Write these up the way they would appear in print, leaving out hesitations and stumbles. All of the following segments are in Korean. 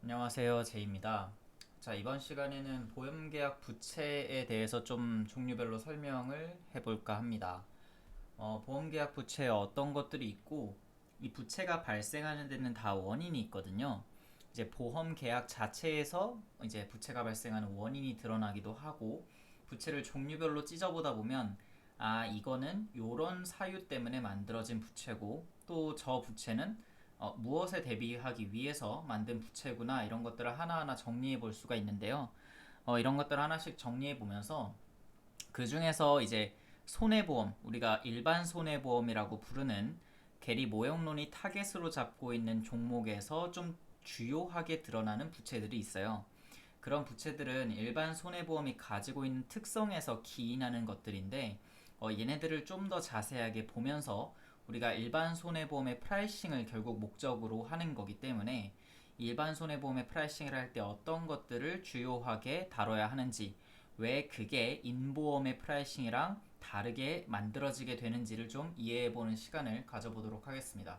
안녕하세요. 제이입니다. 자, 이번 시간에는 보험계약 부채에 대해서 좀 종류별로 설명을 해볼까 합니다. 보험계약 부채에 어떤 것들이 있고, 이 부채가 발생하는 데는 다 원인이 있거든요. 이제 보험계약 자체에서 이제 부채가 발생하는 원인이 드러나기도 하고, 부채를 종류별로 찢어보다 보면, 아, 이거는 요런 사유 때문에 만들어진 부채고, 또 저 부채는 무엇에 대비하기 위해서 만든 부채구나 이런 것들을 하나하나 정리해 볼 수가 있는데요. 이런 것들 하나씩 정리해 보면서 그 중에서 이제 손해보험, 우리가 일반 손해보험이라고 부르는 개리 모형론이 타겟으로 잡고 있는 종목에서 좀 주요하게 드러나는 부채들이 있어요. 그런 부채들은 일반 손해보험이 가지고 있는 특성에서 기인하는 것들인데 얘네들을 좀 더 자세하게 보면서 우리가 일반 손해보험의 프라이싱을 결국 목적으로 하는 거기 때문에 일반 손해보험의 프라이싱을 할 때 어떤 것들을 주요하게 다뤄야 하는지, 왜 그게 인보험의 프라이싱이랑 다르게 만들어지게 되는지를 좀 이해해보는 시간을 가져보도록 하겠습니다.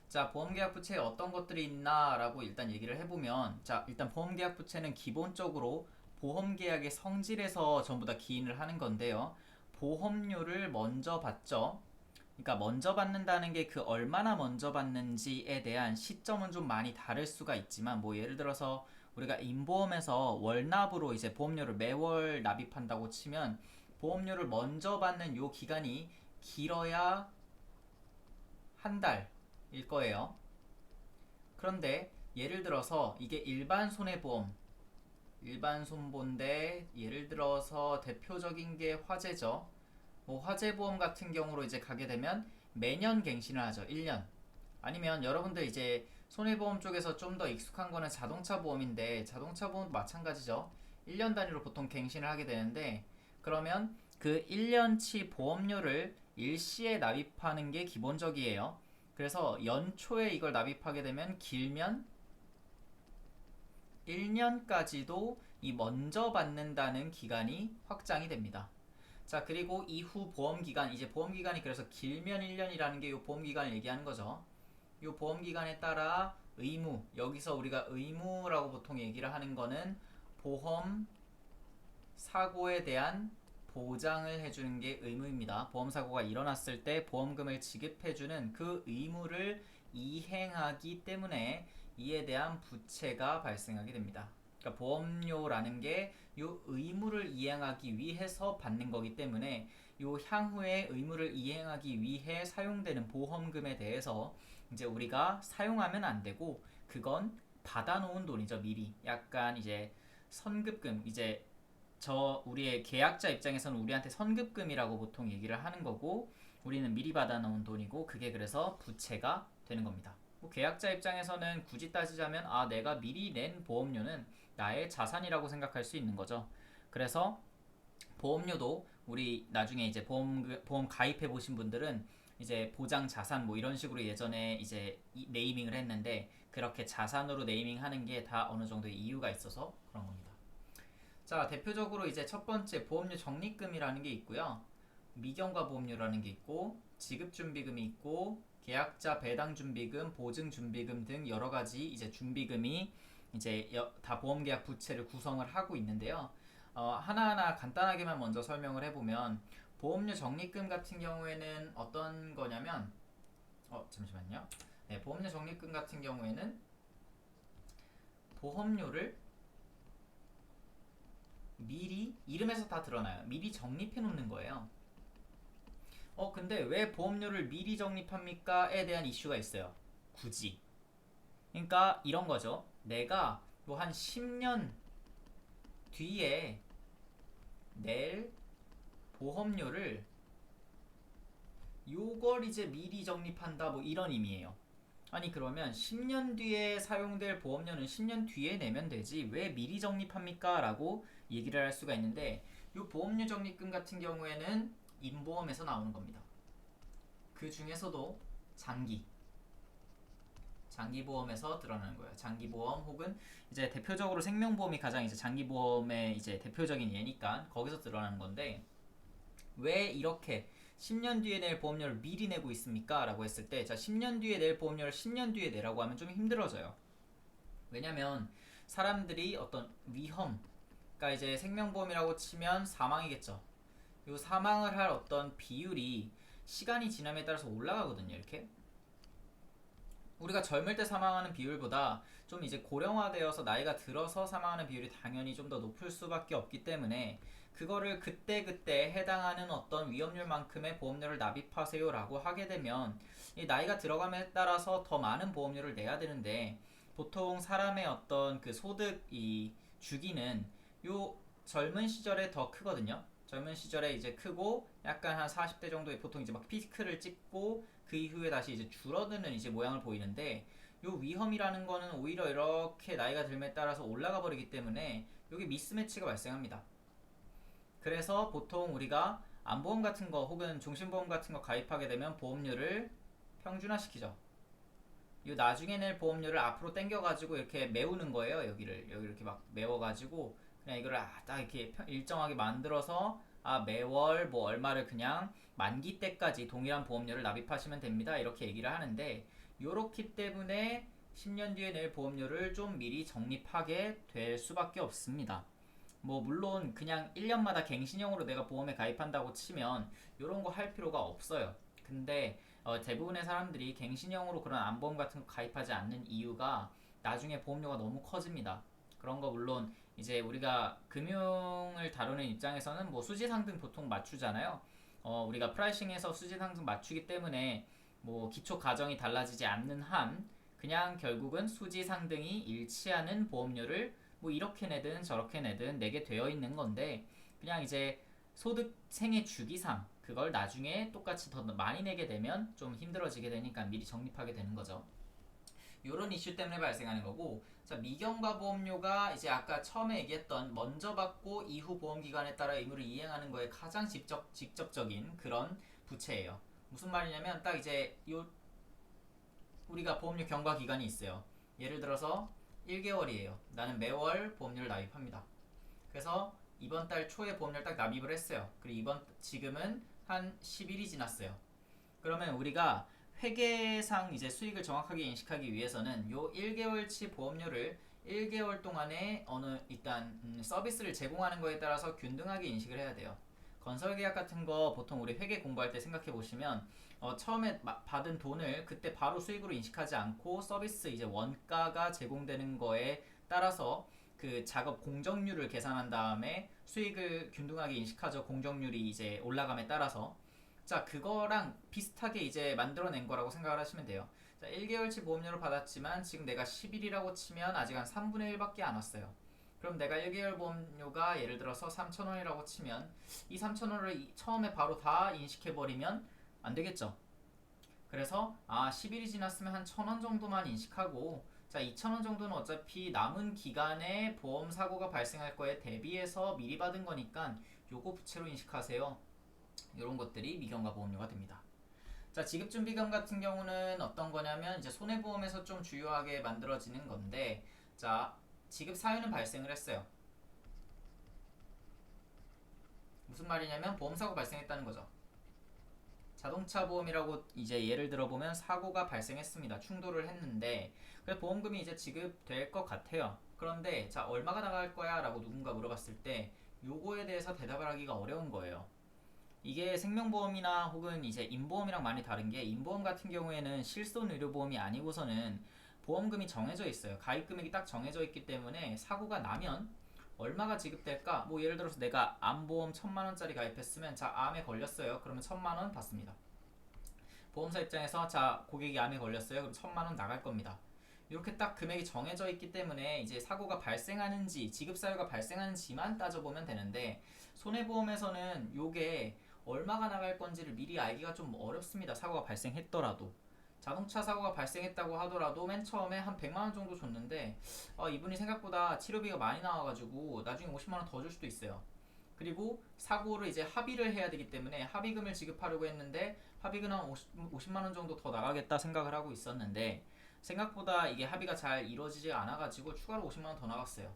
자, 보험계약 부채에 어떤 것들이 있나라고 일단 얘기를 해보면, 자, 일단 보험계약 부채는 기본적으로 보험계약의 성질에서 전부 다 기인을 하는 건데요. 보험료를 먼저 받죠. 그러니까 먼저 받는다는 게 그 얼마나 먼저 받는지에 대한 시점은 좀 많이 다를 수가 있지만, 뭐 예를 들어서 우리가 인보험에서 월납으로 이제 보험료를 매월 납입한다고 치면 보험료를 먼저 받는 요 기간이 길어야 한 달일 거예요. 그런데 예를 들어서 이게 일반 손해보험, 일반 손보인데 예를 들어서 대표적인 게 화재죠. 뭐 화재보험 같은 경우로 이제 가게 되면 매년 갱신을 하죠. 1년. 아니면 여러분들 이제 손해보험 쪽에서 좀 더 익숙한 거는 자동차 보험인데 자동차 보험도 마찬가지죠. 1년 단위로 보통 갱신을 하게 되는데 그러면 그 1년치 보험료를 일시에 납입하는 게 기본적이에요. 그래서 연초에 이걸 납입하게 되면 길면 1년까지도 이 먼저 받는다는 기간이 확장이 됩니다. 자, 그리고 이후 보험기간, 이제 보험기간이 그래서 길면 1년이라는 게 이 보험기간을 얘기하는 거죠. 이 보험기간에 따라 의무, 여기서 우리가 의무라고 보통 얘기를 하는 거는 보험 사고에 대한 보장을 해주는 게 의무입니다. 보험사고가 일어났을 때 보험금을 지급해주는 그 의무를 이행하기 때문에 이에 대한 부채가 발생하게 됩니다. 그러니까 보험료라는 게 이 의무를 이행하기 위해서 받는 거기 때문에 이 향후에 의무를 이행하기 위해 사용되는 보험금에 대해서 이제 우리가 사용하면 안 되고 그건 받아놓은 돈이죠. 미리 약간 이제 선급금, 이제 우리의 계약자 입장에서는 우리한테 선급금이라고 보통 얘기를 하는 거고 우리는 미리 받아놓은 돈이고 그게 그래서 부채가 되는 겁니다. 뭐 계약자 입장에서는 굳이 따지자면 아, 내가 미리 낸 보험료는 나의 자산이라고 생각할 수 있는 거죠. 그래서 보험료도 우리 나중에 이제 보험 가입해 보신 분들은 이제 보장 자산 뭐 이런 식으로 예전에 이제 네이밍을 했는데 그렇게 자산으로 네이밍하는 게 다 어느 정도의 이유가 있어서 그런 겁니다. 자, 대표적으로 이제 첫 번째 보험료 적립금이라는 게 있고요. 미경과 보험료라는 게 있고, 지급준비금이 있고, 계약자 배당준비금, 보증준비금 등 여러 가지 이제 준비금이 이제 다 보험계약 부채를 구성을 하고 있는데요. 하나하나 간단하게만 먼저 설명을 해보면, 보험료 적립금 같은 경우에는 어떤 거냐면, 잠시만요. 네, 보험료 적립금 같은 경우에는 보험료를 미리 이름에서 다 드러나요. 미리 적립해 놓는 거예요. 근데 왜 보험료를 미리 적립합니까?에 대한 이슈가 있어요. 굳이. 그러니까 이런 거죠. 내가 뭐 한 10년 뒤에 낼 보험료를 요걸 이제 미리 적립한다 뭐 이런 의미예요. 아니 그러면 10년 뒤에 사용될 보험료는 10년 뒤에 내면 되지 왜 미리 적립합니까? 라고 얘기를 할 수가 있는데 이 보험료 적립금 같은 경우에는 인보험에서 나오는 겁니다. 그 중에서도 장기보험에서 드러나는 거예요. 장기보험 혹은 이제 대표적으로 생명보험이 가장 이제 장기보험의 이제 대표적인 예니까 거기서 드러나는 건데 왜 이렇게 10년 뒤에 낼 보험료를 미리 내고 있습니까? 라고 했을 때 자 10년 뒤에 낼 보험료를 10년 뒤에 내라고 하면 좀 힘들어져요. 왜냐면 사람들이 어떤 위험, 그러니까 이제 생명보험이라고 치면 사망이겠죠. 이 사망을 할 어떤 비율이 시간이 지남에 따라서 올라가거든요. 이렇게 우리가 젊을 때 사망하는 비율보다 좀 이제 고령화되어서 나이가 들어서 사망하는 비율이 당연히 좀 더 높을 수밖에 없기 때문에 그거를 그때그때 해당하는 어떤 위험률만큼의 보험료를 납입하세요라고 하게 되면 이 나이가 들어감에 따라서 더 많은 보험료를 내야 되는데 보통 사람의 어떤 그 소득 이 주기는 요 젊은 시절에 더 크거든요. 젊은 시절에 이제 크고 약간 한 40대 정도에 보통 이제 막 피크를 찍고 그 이후에 다시 이제 줄어드는 이제 모양을 보이는데 요 위험이라는 거는 오히려 이렇게 나이가 들에 따라서 올라가 버리기 때문에 여기 미스매치가 발생합니다. 그래서 보통 우리가 안보험 같은 거 혹은 종신보험 같은 거 가입하게 되면 보험료를 평준화시키죠. 이 나중에 낼 보험료를 앞으로 당겨가지고 이렇게 메우는 거예요. 여기 이렇게 막 메워가지고 그냥 이거를 딱 이렇게 일정하게 만들어서 매월 뭐 얼마를 그냥 만기 때까지 동일한 보험료를 납입하시면 됩니다. 이렇게 얘기를 하는데 요렇기 때문에 10년 뒤에 낼 보험료를 좀 미리 적립하게 될 수밖에 없습니다. 뭐 물론 그냥 1년마다 갱신형으로 내가 보험에 가입한다고 치면 이런 거 할 필요가 없어요. 근데 대부분의 사람들이 갱신형으로 그런 안보험 같은 거 가입하지 않는 이유가 나중에 보험료가 너무 커집니다. 그런 거 물론 이제 우리가 금융을 다루는 입장에서는 뭐 수지 상등 보통 맞추잖아요. 우리가 프라이싱에서 수지 상등 맞추기 때문에 뭐 기초 가정이 달라지지 않는 한 그냥 결국은 수지 상등이 일치하는 보험료를 뭐 이렇게 내든 저렇게 내든 내게 되어 있는 건데 그냥 이제 소득 생애 주기상 그걸 나중에 똑같이 더 많이 내게 되면 좀 힘들어지게 되니까 미리 적립하게 되는 거죠. 요런 이슈 때문에 발생하는 거고 자 미경과 보험료가 이제 아까 처음에 얘기했던 먼저 받고 이후 보험기간에 따라 의무를 이행하는 거에 가장 직접적인 그런 부채예요. 무슨 말이냐면 딱 이제 요 우리가 보험료 경과 기간이 있어요. 예를 들어서 1개월이에요. 나는 매월 보험료를 납입합니다. 그래서 이번 달 초에 보험료를 딱 납입을 했어요. 그리고 지금은 한 10일이 지났어요. 그러면 우리가 회계상 이제 수익을 정확하게 인식하기 위해서는 요 1개월치 보험료를 1개월 동안에 어느 일단 서비스를 제공하는 거에 따라서 균등하게 인식을 해야 돼요. 건설 계약 같은 거 보통 우리 회계 공부할 때 생각해 보시면 처음에 받은 돈을 그때 바로 수익으로 인식하지 않고 서비스 이제 원가가 제공되는 거에 따라서 그 작업 공정률을 계산한 다음에 수익을 균등하게 인식하죠. 공정률이 이제 올라감에 따라서. 자, 그거랑 비슷하게 이제 만들어낸 거라고 생각을 하시면 돼요. 자, 1개월치 보험료를 받았지만 지금 내가 10일이라고 치면 아직 한 3분의 1밖에 안 왔어요. 그럼 내가 1개월 보험료가 예를 들어서 3,000원이라고 치면 이 3,000원을 처음에 바로 다 인식해버리면 안 되겠죠. 그래서 10일이 지났으면 한 1,000원 정도만 인식하고 자 2,000원 정도는 어차피 남은 기간에 보험 사고가 발생할 거에 대비해서 미리 받은 거니까 요거 부채로 인식하세요. 이런 것들이 미경과 보험료가 됩니다. 자 지급준비금 같은 경우는 어떤 거냐면 이제 손해보험에서 좀 주요하게 만들어지는 건데 자 지급 사유는 발생을 했어요. 무슨 말이냐면 보험사고 발생했다는 거죠. 자동차 보험이라고 이제 예를 들어보면 사고가 발생했습니다. 충돌을 했는데 그래서 보험금이 이제 지급될 것 같아요. 그런데 자 얼마가 나갈 거야 라고 누군가 물어봤을 때 요거에 대해서 대답을 하기가 어려운 거예요. 이게 생명보험이나 혹은 이제 인보험이랑 많이 다른 게 인보험 같은 경우에는 실손의료보험이 아니고서는 보험금이 정해져 있어요. 가입 금액이 딱 정해져 있기 때문에 사고가 나면 얼마가 지급될까? 뭐 예를 들어서 내가 암보험 1,000만 원짜리 가입했으면 자 암에 걸렸어요. 그러면 1,000만 원 받습니다. 보험사 입장에서 자 고객이 암에 걸렸어요. 그럼 1,000만 원 나갈 겁니다. 이렇게 딱 금액이 정해져 있기 때문에 이제 사고가 발생하는지 지급 사유가 발생하는지만 따져보면 되는데 손해보험에서는 요게 얼마가 나갈 건지를 미리 알기가 좀 어렵습니다. 사고가 발생했더라도 자동차 사고가 발생했다고 하더라도 맨 처음에 한 100만 원 정도 줬는데 이분이 생각보다 치료비가 많이 나와가지고 나중에 50만 원 더 줄 수도 있어요. 그리고 사고를 이제 합의를 해야 되기 때문에 합의금을 지급하려고 했는데 합의금 한 50만 원 정도 더 나가겠다 생각을 하고 있었는데 생각보다 이게 합의가 잘 이루어지지 않아가지고 추가로 50만 원 더 나갔어요.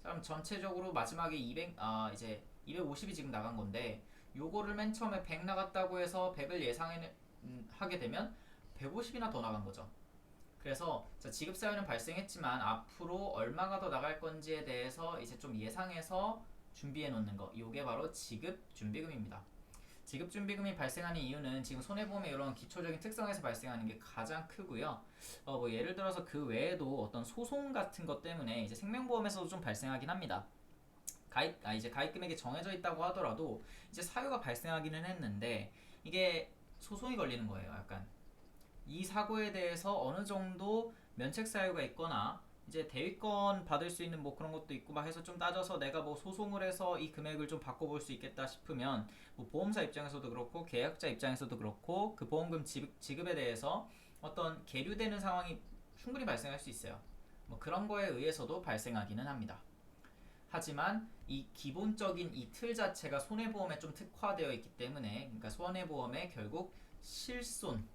그럼 전체적으로 마지막에 이제 250이 지금 나간 건데 요거를 맨 처음에 100 나갔다고 해서 100을 예상하게 되면 150이나 더 나간 거죠. 그래서 자, 지급 사유는 발생했지만 앞으로 얼마가 더 나갈 건지에 대해서 이제 좀 예상해서 준비해 놓는 거. 이게 바로 지급 준비금입니다. 지급 준비금이 발생하는 이유는 지금 손해보험의 이런 기초적인 특성에서 발생하는 게 가장 크고요. 뭐 예를 들어서 그 외에도 어떤 소송 같은 것 때문에 이제 생명보험에서도 좀 발생하긴 합니다. 이제 가입 금액이 정해져 있다고 하더라도 이제 사유가 발생하기는 했는데 이게 소송이 걸리는 거예요. 약간 이 사고에 대해서 어느 정도 면책 사유가 있거나 이제 대위권 받을 수 있는 뭐 그런 것도 있고 막 해서 좀 따져서 내가 뭐 소송을 해서 이 금액을 좀 바꿔볼 수 있겠다 싶으면 뭐 보험사 입장에서도 그렇고 계약자 입장에서도 그렇고 그 보험금 지급에 대해서 어떤 계류되는 상황이 충분히 발생할 수 있어요. 뭐 그런 거에 의해서도 발생하기는 합니다. 하지만 이 기본적인 이 틀 자체가 손해보험에 좀 특화되어 있기 때문에 그러니까 손해보험의 결국 실손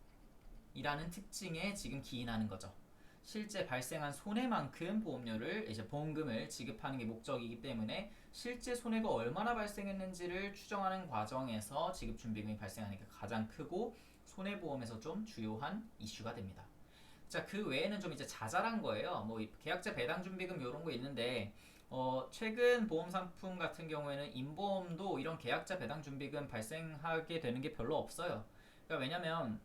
이라는 특징에 지금 기인하는 거죠. 실제 발생한 손해만큼 보험료를 이제 보험금을 지급하는 게 목적이기 때문에 실제 손해가 얼마나 발생했는지를 추정하는 과정에서 지급준비금이 발생하는 게 가장 크고 손해보험에서 좀 주요한 이슈가 됩니다. 자, 그 외에는 좀 이제 자잘한 거예요. 뭐 계약자 배당 준비금 이런 거 있는데 최근 보험 상품 같은 경우에는 인보험도 이런 계약자 배당 준비금 발생하게 되는 게 별로 없어요. 그러니까 왜냐면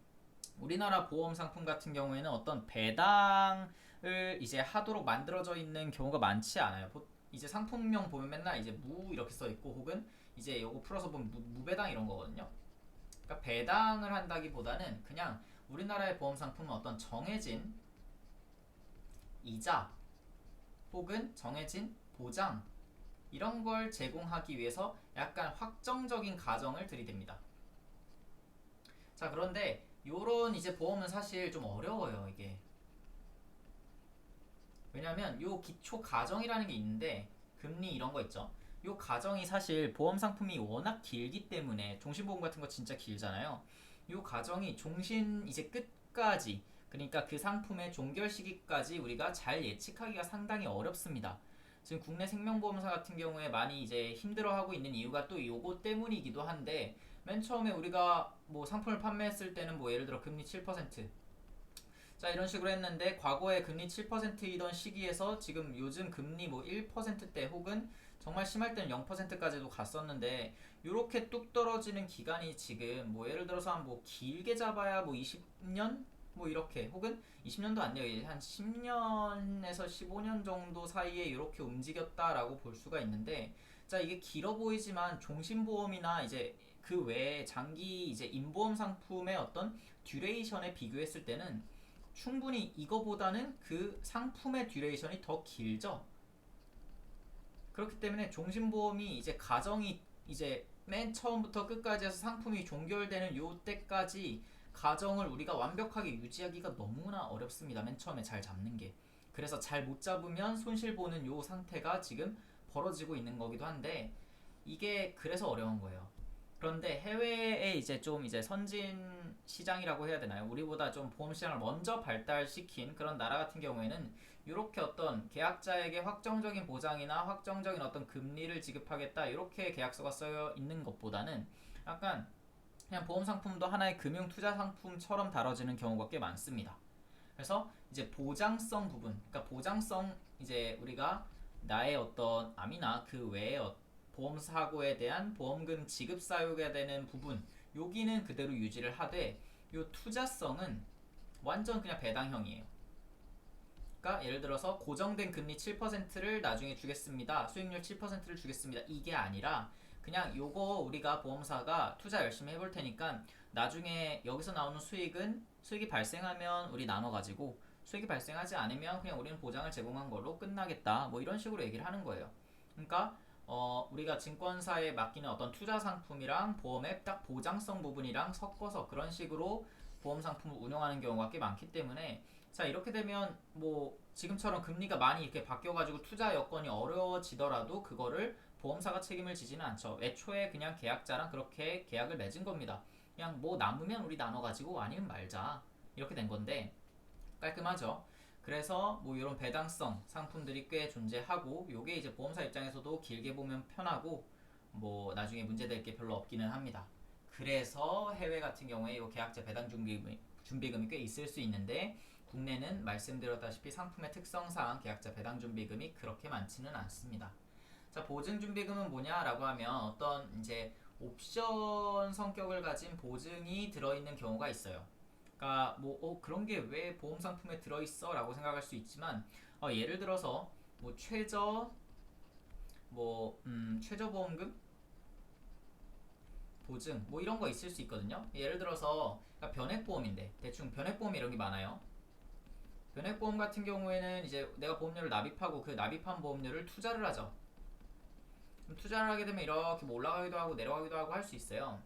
우리나라 보험 상품 같은 경우에는 어떤 배당을 이제 하도록 만들어져 있는 경우가 많지 않아요. 이제 상품명 보면 맨날 이제 무 이렇게 써 있고 혹은 이제 요거 풀어서 보면 무배당 이런 거거든요. 그러니까 배당을 한다기보다는 그냥 우리나라의 보험 상품은 어떤 정해진 이자 혹은 정해진 보장 이런 걸 제공하기 위해서 약간 확정적인 가정을 들이댑니다. 자, 그런데 요런 이제 보험은 사실 좀 어려워요, 이게. 왜냐면 요 기초 가정이라는 게 있는데 금리 이런 거 있죠. 요 가정이 사실 보험 상품이 워낙 길기 때문에 종신보험 같은 거 진짜 길잖아요. 요 가정이 종신 이제 끝까지 그러니까 그 상품의 종결 시기까지 우리가 잘 예측하기가 상당히 어렵습니다. 지금 국내 생명보험사 같은 경우에 많이 이제 힘들어하고 있는 이유가 또 요거 때문이기도 한데 맨 처음에 우리가 뭐 상품을 판매했을 때는 뭐 예를 들어 금리 7%, 자 이런 식으로 했는데 과거에 금리 7%이던 시기에서 지금 요즘 금리 뭐 1%대 혹은 정말 심할 때는 0%까지도 갔었는데 요렇게 뚝 떨어지는 기간이 지금 뭐 예를 들어서 한 뭐 길게 잡아야 뭐 20년 뭐 이렇게 혹은 20년도 안 돼요. 한 10년에서 15년 정도 사이에 이렇게 움직였다라고 볼 수가 있는데 자 이게 길어 보이지만 종신보험이나 이제 그 외에 장기 이제 인보험 상품의 어떤 듀레이션에 비교했을 때는 충분히 이거보다는 그 상품의 듀레이션이 더 길죠. 그렇기 때문에 종신보험이 이제 가정이 이제 맨 처음부터 끝까지 해서 상품이 종결되는 요 때까지 가정을 우리가 완벽하게 유지하기가 너무나 어렵습니다. 맨 처음에 잘 잡는 게. 그래서 잘 못 잡으면 손실 보는 요 상태가 지금 벌어지고 있는 거기도 한데 이게 그래서 어려운 거예요. 그런데 해외에 이제 좀 이제 선진 시장이라고 해야 되나요? 우리보다 좀 보험 시장을 먼저 발달시킨 그런 나라 같은 경우에는 이렇게 어떤 계약자에게 확정적인 보장이나 확정적인 어떤 금리를 지급하겠다 이렇게 계약서가 쓰여 있는 것보다는 약간 그냥 보험 상품도 하나의 금융 투자 상품처럼 다뤄지는 경우가 꽤 많습니다. 그래서 이제 보장성 부분, 그러니까 보장성 이제 우리가 나의 어떤 암이나 그 외의 보험 사고에 대한 보험금 지급 사유가 되는 부분, 여기는 그대로 유지를 하되 요 투자성은 완전 그냥 배당형이에요. 그러니까 예를 들어서 고정된 금리 7%를 나중에 주겠습니다. 수익률 7%를 주겠습니다. 이게 아니라 그냥 요거 우리가 보험사가 투자 열심히 해볼 테니까 나중에 여기서 나오는 수익이 발생하면 우리 나눠 가지고 수익이 발생하지 않으면 그냥 우리는 보장을 제공한 걸로 끝나겠다. 뭐 이런 식으로 얘기를 하는 거예요. 그러니까 우리가 증권사에 맡기는 어떤 투자 상품이랑 보험의 딱 보장성 부분이랑 섞어서 그런 식으로 보험 상품을 운영하는 경우가 꽤 많기 때문에 자 이렇게 되면 뭐 지금처럼 금리가 많이 이렇게 바뀌어가지고 투자 여건이 어려워지더라도 그거를 보험사가 책임을 지지는 않죠. 애초에 그냥 계약자랑 그렇게 계약을 맺은 겁니다. 그냥 뭐 남으면 우리 나눠가지고 아니면 말자 이렇게 된 건데 깔끔하죠. 그래서 뭐 이런 배당성 상품들이 꽤 존재하고 요게 이제 보험사 입장에서도 길게 보면 편하고 뭐 나중에 문제될 게 별로 없기는 합니다. 그래서 해외 같은 경우에 요 계약자 배당 준비금이 꽤 있을 수 있는데 국내는 말씀드렸다시피 상품의 특성상 계약자 배당준비금이 그렇게 많지는 않습니다. 자, 보증준비금은 뭐냐라고 하면 어떤 이제 옵션 성격을 가진 보증이 들어있는 경우가 있어요. 그러니까 뭐 그런 게 왜 보험 상품에 들어있어라고 생각할 수 있지만 예를 들어서 뭐 최저 보험금 보증 뭐 이런 거 있을 수 있거든요. 예를 들어서 그러니까 변액보험인데 대충 변액보험 이런 게 많아요. 변액보험 같은 경우에는 이제 내가 보험료를 납입하고 그 납입한 보험료를 투자를 하죠. 투자를 하게 되면 이렇게 뭐 올라가기도 하고 내려가기도 하고 할 수 있어요.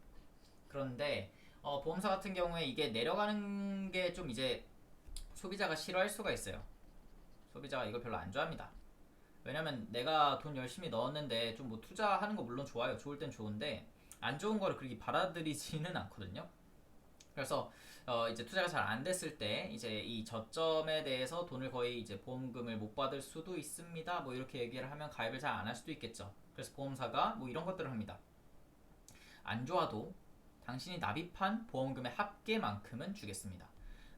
그런데 보험사 같은 경우에 이게 내려가는 게 좀 이제 소비자가 싫어할 수가 있어요. 소비자가 이걸 별로 안 좋아합니다. 왜냐면 내가 돈 열심히 넣었는데 좀 뭐 투자하는 거 물론 좋아요. 좋을 땐 좋은데 안 좋은 거를 그렇게 받아들이지는 않거든요. 그래서 이제 투자가 잘 안 됐을 때 이제 이 저점에 대해서 돈을 거의 이제 보험금을 못 받을 수도 있습니다. 뭐 이렇게 얘기를 하면 가입을 잘 안 할 수도 있겠죠. 그래서 보험사가 뭐 이런 것들을 합니다. 안 좋아도 당신이 납입한 보험금의 합계만큼은 주겠습니다.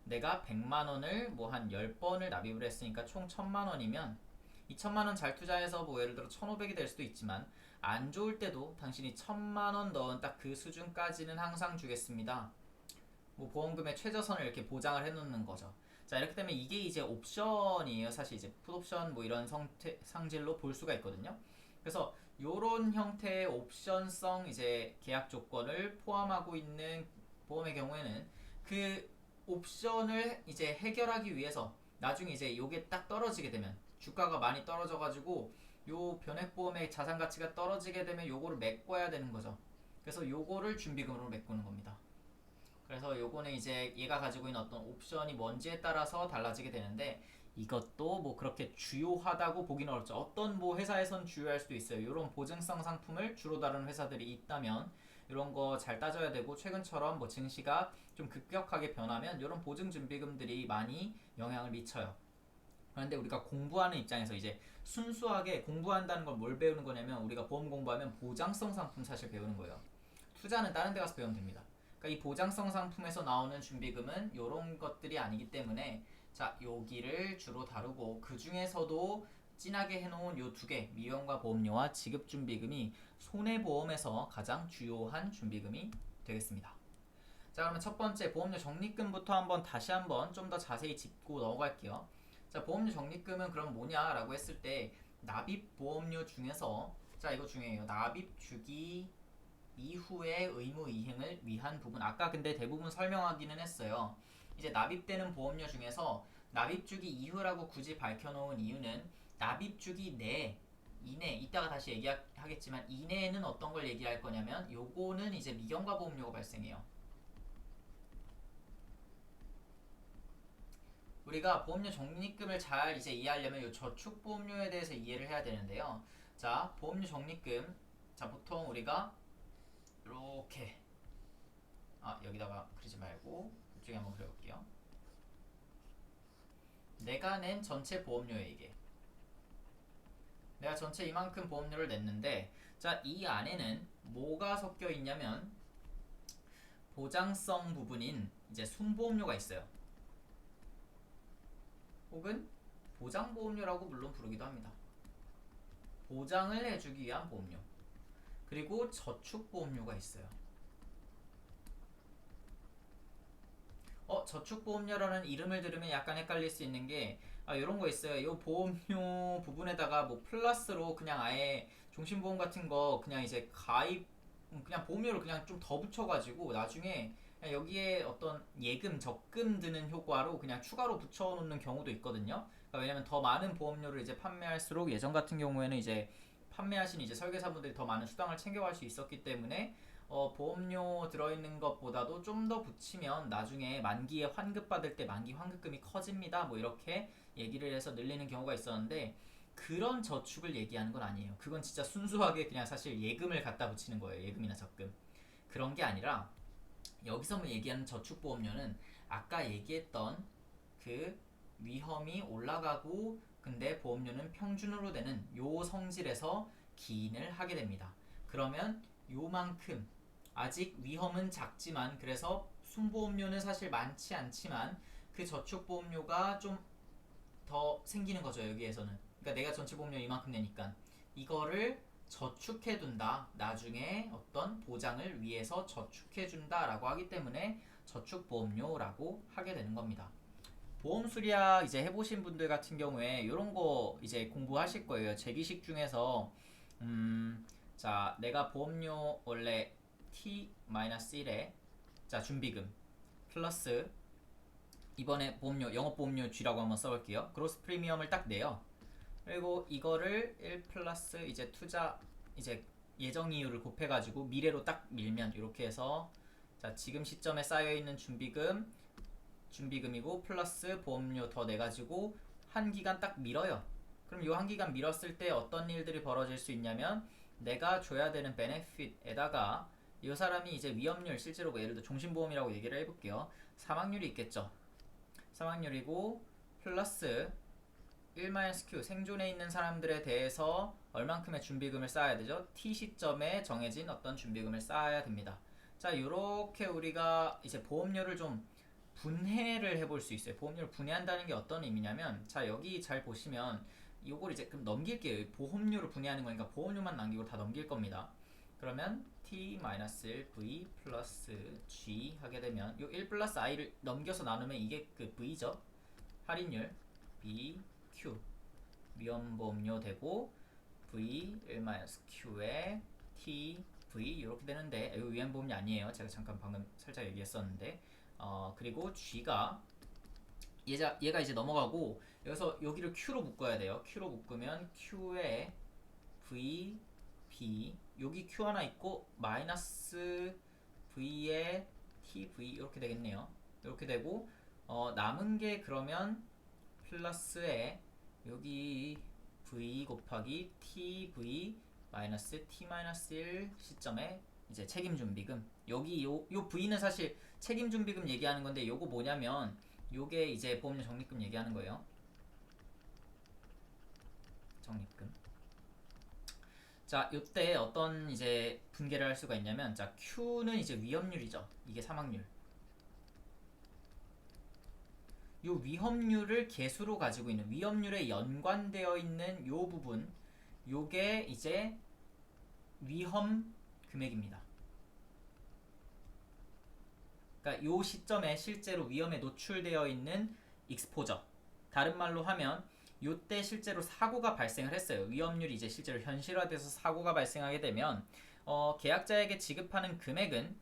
내가 100만 원을 뭐 한 10번을 납입을 했으니까 총 1000만 원이면 2천만 원 잘 투자해서 뭐 예를 들어 1500이 될 수도 있지만 안 좋을 때도 당신이 1000만 원 넣은 딱 그 수준까지는 항상 주겠습니다. 뭐 보험금의 최저선을 이렇게 보장을 해놓는 거죠. 자, 이렇게 되면 이게 이제 옵션이에요. 사실 이제 풋옵션 뭐 이런 상질로 볼 수가 있거든요. 그래서 요런 형태의 옵션성 이제 계약 조건을 포함하고 있는 보험의 경우에는 그 옵션을 이제 해결하기 위해서 나중에 이제 요게 딱 떨어지게 되면 주가가 많이 떨어져가지고 요 변액보험의 자산 가치가 떨어지게 되면 요거를 메꿔야 되는 거죠. 그래서 요거를 준비금으로 메꾸는 겁니다. 그래서 요거는 이제 얘가 가지고 있는 어떤 옵션이 뭔지에 따라서 달라지게 되는데 이것도 뭐 그렇게 주요하다고 보기는 어렵죠. 어떤 뭐 회사에선 주요할 수도 있어요. 이런 보증성 상품을 주로 다루는 회사들이 있다면 이런 거 잘 따져야 되고 최근처럼 뭐 증시가 좀 급격하게 변하면 이런 보증 준비금들이 많이 영향을 미쳐요. 그런데 우리가 공부하는 입장에서 이제 순수하게 공부한다는 걸 뭘 배우는 거냐면 우리가 보험 공부하면 보장성 상품 사실 배우는 거예요. 투자는 다른 데 가서 배우면 됩니다. 그러니까 이 보장성 상품에서 나오는 준비금은 이런 것들이 아니기 때문에 자 여기를 주로 다루고 그 중에서도 진하게 해놓은 요 두 개 미연과 보험료와 지급준비금이 손해보험에서 가장 주요한 준비금이 되겠습니다. 자 그러면 첫 번째 보험료 적립금부터 다시 한번 좀 더 자세히 짚고 넘어갈게요. 자 보험료 적립금은 그럼 뭐냐라고 했을 때 납입 보험료 중에서 자 이거 중요해요. 납입 주기 이후의 의무 이행을 위한 부분 아까 근데 대부분 설명하기는 했어요. 이제 납입되는 보험료 중에서 납입주기 이후라고 굳이 밝혀놓은 이유는 납입주기 내 이내 이따가 다시 얘기하겠지만 이내에는 어떤 걸 얘기할 거냐면 요거는 이제 미경과 보험료가 발생해요. 우리가 보험료 적립금을 잘 이제 이해하려면 요 저축보험료에 대해서 이해를 해야 되는데요. 자 보험료 적립금 자 보통 우리가 이렇게 여기다가 그리지 말고 이쪽에 한번 그려볼게요. 내가 낸 전체 보험료에 이게 내가 전체 이만큼 보험료를 냈는데 자 이 안에는 뭐가 섞여 있냐면 보장성 부분인 이제 순보험료가 있어요. 혹은 보장보험료라고 물론 부르기도 합니다. 보장을 해주기 위한 보험료. 그리고 저축보험료가 있어요. 저축보험료라는 이름을 들으면 약간 헷갈릴 수 있는 게 이런 거 있어요. 이 보험료 부분에다가 뭐 플러스로 그냥 아예 종신보험 같은 거 그냥 이제 가입 그냥 보험료를 그냥 좀 더 붙여가지고 나중에 그냥 여기에 어떤 예금 적금 드는 효과로 그냥 추가로 붙여놓는 경우도 있거든요. 그러니까 왜냐면 더 많은 보험료를 이제 판매할수록 예전 같은 경우에는 이제 판매하신 이제 설계사분들이 더 많은 수당을 챙겨갈 수 있었기 때문에 보험료 들어있는 것보다도 좀 더 붙이면 나중에 만기에 환급받을 때 만기 환급금이 커집니다. 뭐 이렇게 얘기를 해서 늘리는 경우가 있었는데 그런 저축을 얘기하는 건 아니에요. 그건 진짜 순수하게 그냥 사실 예금을 갖다 붙이는 거예요. 예금이나 적금. 그런 게 아니라 여기서 얘기하는 저축보험료는 아까 얘기했던 그 위험이 올라가고 근데 보험료는 평준으로 되는 요 성질에서 기인을 하게 됩니다. 그러면 요만큼 아직 위험은 작지만 그래서 순보험료는 사실 많지 않지만 그 저축보험료가 좀 더 생기는 거죠, 여기에서는. 그러니까 내가 전체 보험료 이만큼 내니까 이거를 저축해둔다, 나중에 어떤 보장을 위해서 저축해준다 라고 하기 때문에 저축보험료라고 하게 되는 겁니다. 보험 수리학 이제 해보신 분들 같은 경우에 이런 거 이제 공부하실 거예요. 재기식 중에서 자, 내가 보험료 원래 T-1에 자, 준비금 플러스 이번에 보험료 영업보험료 G라고 한번 써볼게요. 그로스 프리미엄을 딱 내요. 그리고 이거를 1 플러스 이제 투자 이제 예정 이율을 곱해가지고 미래로 딱 밀면 이렇게 해서 자, 지금 시점에 쌓여있는 준비금이고 플러스 보험료 더 내가지고 한 기간 딱 밀어요. 그럼 요 한 기간 밀었을 때 어떤 일들이 벌어질 수 있냐면 내가 줘야 되는 베네핏에다가 이 사람이 이제 위험률 실제로 뭐 예를 들어 종신보험이라고 얘기를 해볼게요. 사망률이 있겠죠. 사망률이고 플러스 1-Q 생존해 있는 사람들에 대해서 얼만큼의 준비금을 쌓아야 되죠? T 시점에 정해진 어떤 준비금을 쌓아야 됩니다. 자, 요렇게 우리가 이제 보험료를 좀 분해를 해볼 수 있어요. 보험료를 분해한다는 게 어떤 의미냐면 자, 여기 잘 보시면 요걸 이제 그럼 넘길게요. 보험료를 분해하는 거니까 보험료만 남기고 다 넘길 겁니다. 그러면 T-1V 플러스 G 하게 되면 요 1 플러스 I를 넘겨서 나누면 이게 그 V죠. 할인율 BQ 위험보험료 되고 V 1-Q에 TV 이렇게 되는데 이거 위험보험료 아니에요. 제가 잠깐 방금 살짝 얘기했었는데 그리고 G가 얘가 이제 넘어가고 여기서 여기를 Q로 묶어야 돼요. Q로 묶으면 Q에 V, B 여기 Q 하나 있고 마이너스 V에 TV 이렇게 되겠네요. 이렇게 되고 남은 게 그러면 플러스에 여기 V 곱하기 TV 마이너스 T-1 시점에 이제 책임준비금 여기 요 V는 사실 책임준비금 얘기하는 건데 요거 뭐냐면 요게 이제 보험료 적립금 얘기하는 거예요. 적립금. 자, 요때 어떤 이제 분계를 할 수가 있냐면 자, Q는 이제 위험률이죠. 이게 사망률. 요 위험률을 계수로 가지고 있는 위험률에 연관되어 있는 요 부분 요게 이제 위험 금액입니다. 그러니까 요 시점에 실제로 위험에 노출되어 있는 익스포저. 다른 말로 하면 요때 실제로 사고가 발생을 했어요. 위험률이 이제 실제로 현실화돼서 사고가 발생하게 되면 계약자에게 지급하는 금액은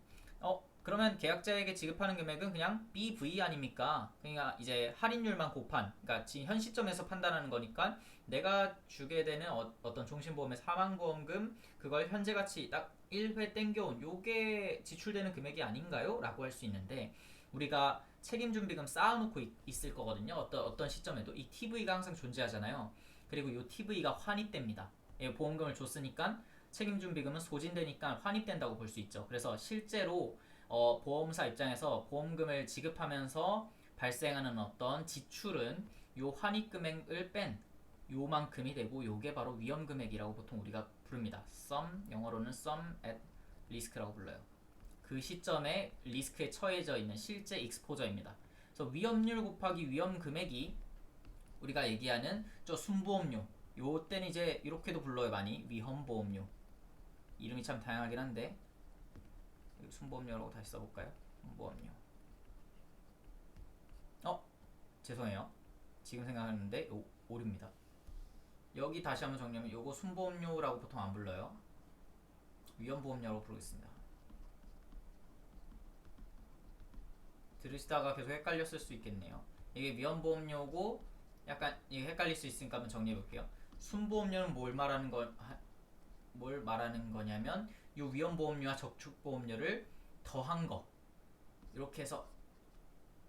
그러면 계약자에게 지급하는 금액은 그냥 BV 아닙니까? 그러니까 이제 할인율만 곱한 그러니까 지금 현 시점에서 판단하는 거니까 내가 주게 되는 어떤 종신보험의 사망보험금 그걸 현재 가치 딱 1회 땡겨온 요게 지출되는 금액이 아닌가요? 라고 할 수 있는데 우리가 책임준비금 쌓아놓고 있을 거거든요. 어떤 시점에도 이 TV가 항상 존재하잖아요. 그리고 이 TV가 환입됩니다. 보험금을 줬으니까 책임준비금은 소진되니까 환입된다고 볼 수 있죠. 그래서 실제로 보험사 입장에서 보험금을 지급하면서 발생하는 어떤 지출은 요 환입금액을 뺀 요만큼이 되고 요게 바로 위험금액이라고 보통 우리가 부릅니다. sum, 영어로는 sum at risk라고 불러요. 그 시점에 리스크에 처해져 있는 실제 익스포저입니다. 그래서 위험률 곱하기 위험금액이 우리가 얘기하는 저 순보험료 요 때는 이제 이렇게도 불러요. 많이 위험보험료 이름이 참 다양하긴 한데 순보험료라고 다시 써볼까요? 순보험료 죄송해요. 지금 생각하는데 오류입니다. 여기 다시 한번 정리하면 요거 순보험료라고 보통 안 불러요. 위험보험료라고 부르겠습니다. 들으시다가 계속 헷갈렸을 수 있겠네요. 이게 위험보험료고 약간 이게 헷갈릴 수 있으니까 한번 정리해 볼게요. 순보험료는 뭘 말하는 거냐면 이 위험보험료와 저축보험료를 더한 거 이렇게 해서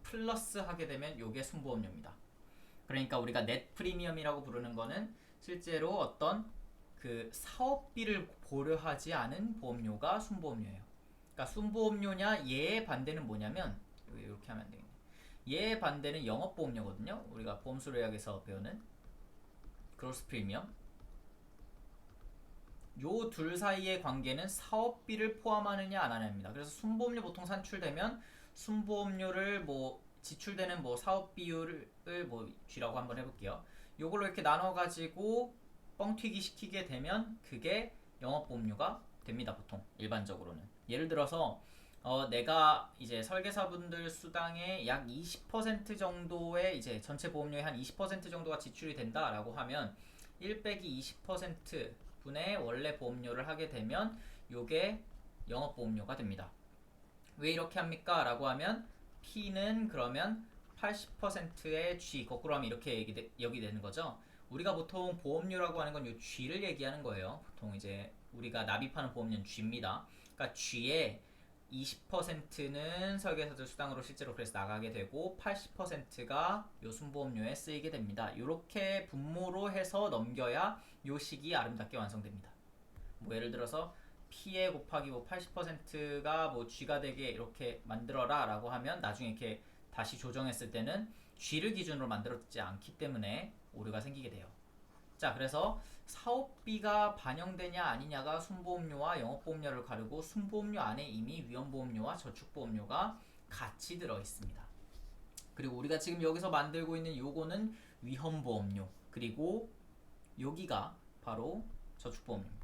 플러스 하게 되면 요게 순보험료입니다. 그러니까 우리가 넷 프리미엄이라고 부르는 거는 실제로 어떤 그 사업비를 고려하지 않은 보험료가 순보험료예요. 그러니까 순보험료냐 얘의 반대는 뭐냐면 이렇게 하면 안 되겠네. 얘의 반대는 영업보험료거든요. 우리가 보험수리학에서 배우는 그로스 프리미엄. 요 둘 사이의 관계는 사업비를 포함하느냐 안 하느냐입니다. 그래서 순보험료 보통 산출되면 순보험료를 뭐 지출되는 뭐 사업 비율을 뭐 G라고 한번 해볼게요. 요걸로 이렇게 나눠가지고 뻥튀기 시키게 되면 그게 영업보험료가 됩니다. 보통 일반적으로는. 예를 들어서 내가 이제 설계사분들 수당의 약 20% 정도의 이제 전체 보험료의 한 20% 정도가 지출이 된다라고 하면 1 빼기 20% 분의 원래 보험료를 하게 되면 요게 영업보험료가 됩니다. 왜 이렇게 합니까? 라고 하면 P는 그러면 80%의 G 거꾸로 하면 이렇게 여기 되는 거죠. 우리가 보통 보험료라고 하는 건 이 G를 얘기하는 거예요. 보통 이제 우리가 납입하는 보험료는 G입니다. 그러니까 G의 20%는 설계사들 수당으로 실제로 그래서 나가게 되고 80%가 요 순보험료에 쓰이게 됩니다. 이렇게 분모로 해서 넘겨야 요 식이 아름답게 완성됩니다. 뭐 예를 들어서 P에 곱하기 뭐 80%가 뭐 G가 되게 이렇게 만들어라 라고 하면 나중에 이렇게 다시 조정했을 때는 G를 기준으로 만들었지 않기 때문에 오류가 생기게 돼요. 자, 그래서 사업비가 반영되냐 아니냐가 순보험료와 영업보험료를 가르고 순보험료 안에 이미 위험보험료와 저축보험료가 같이 들어 있습니다. 그리고 우리가 지금 여기서 만들고 있는 요거는 위험보험료, 그리고 여기가 바로 저축보험료입니다.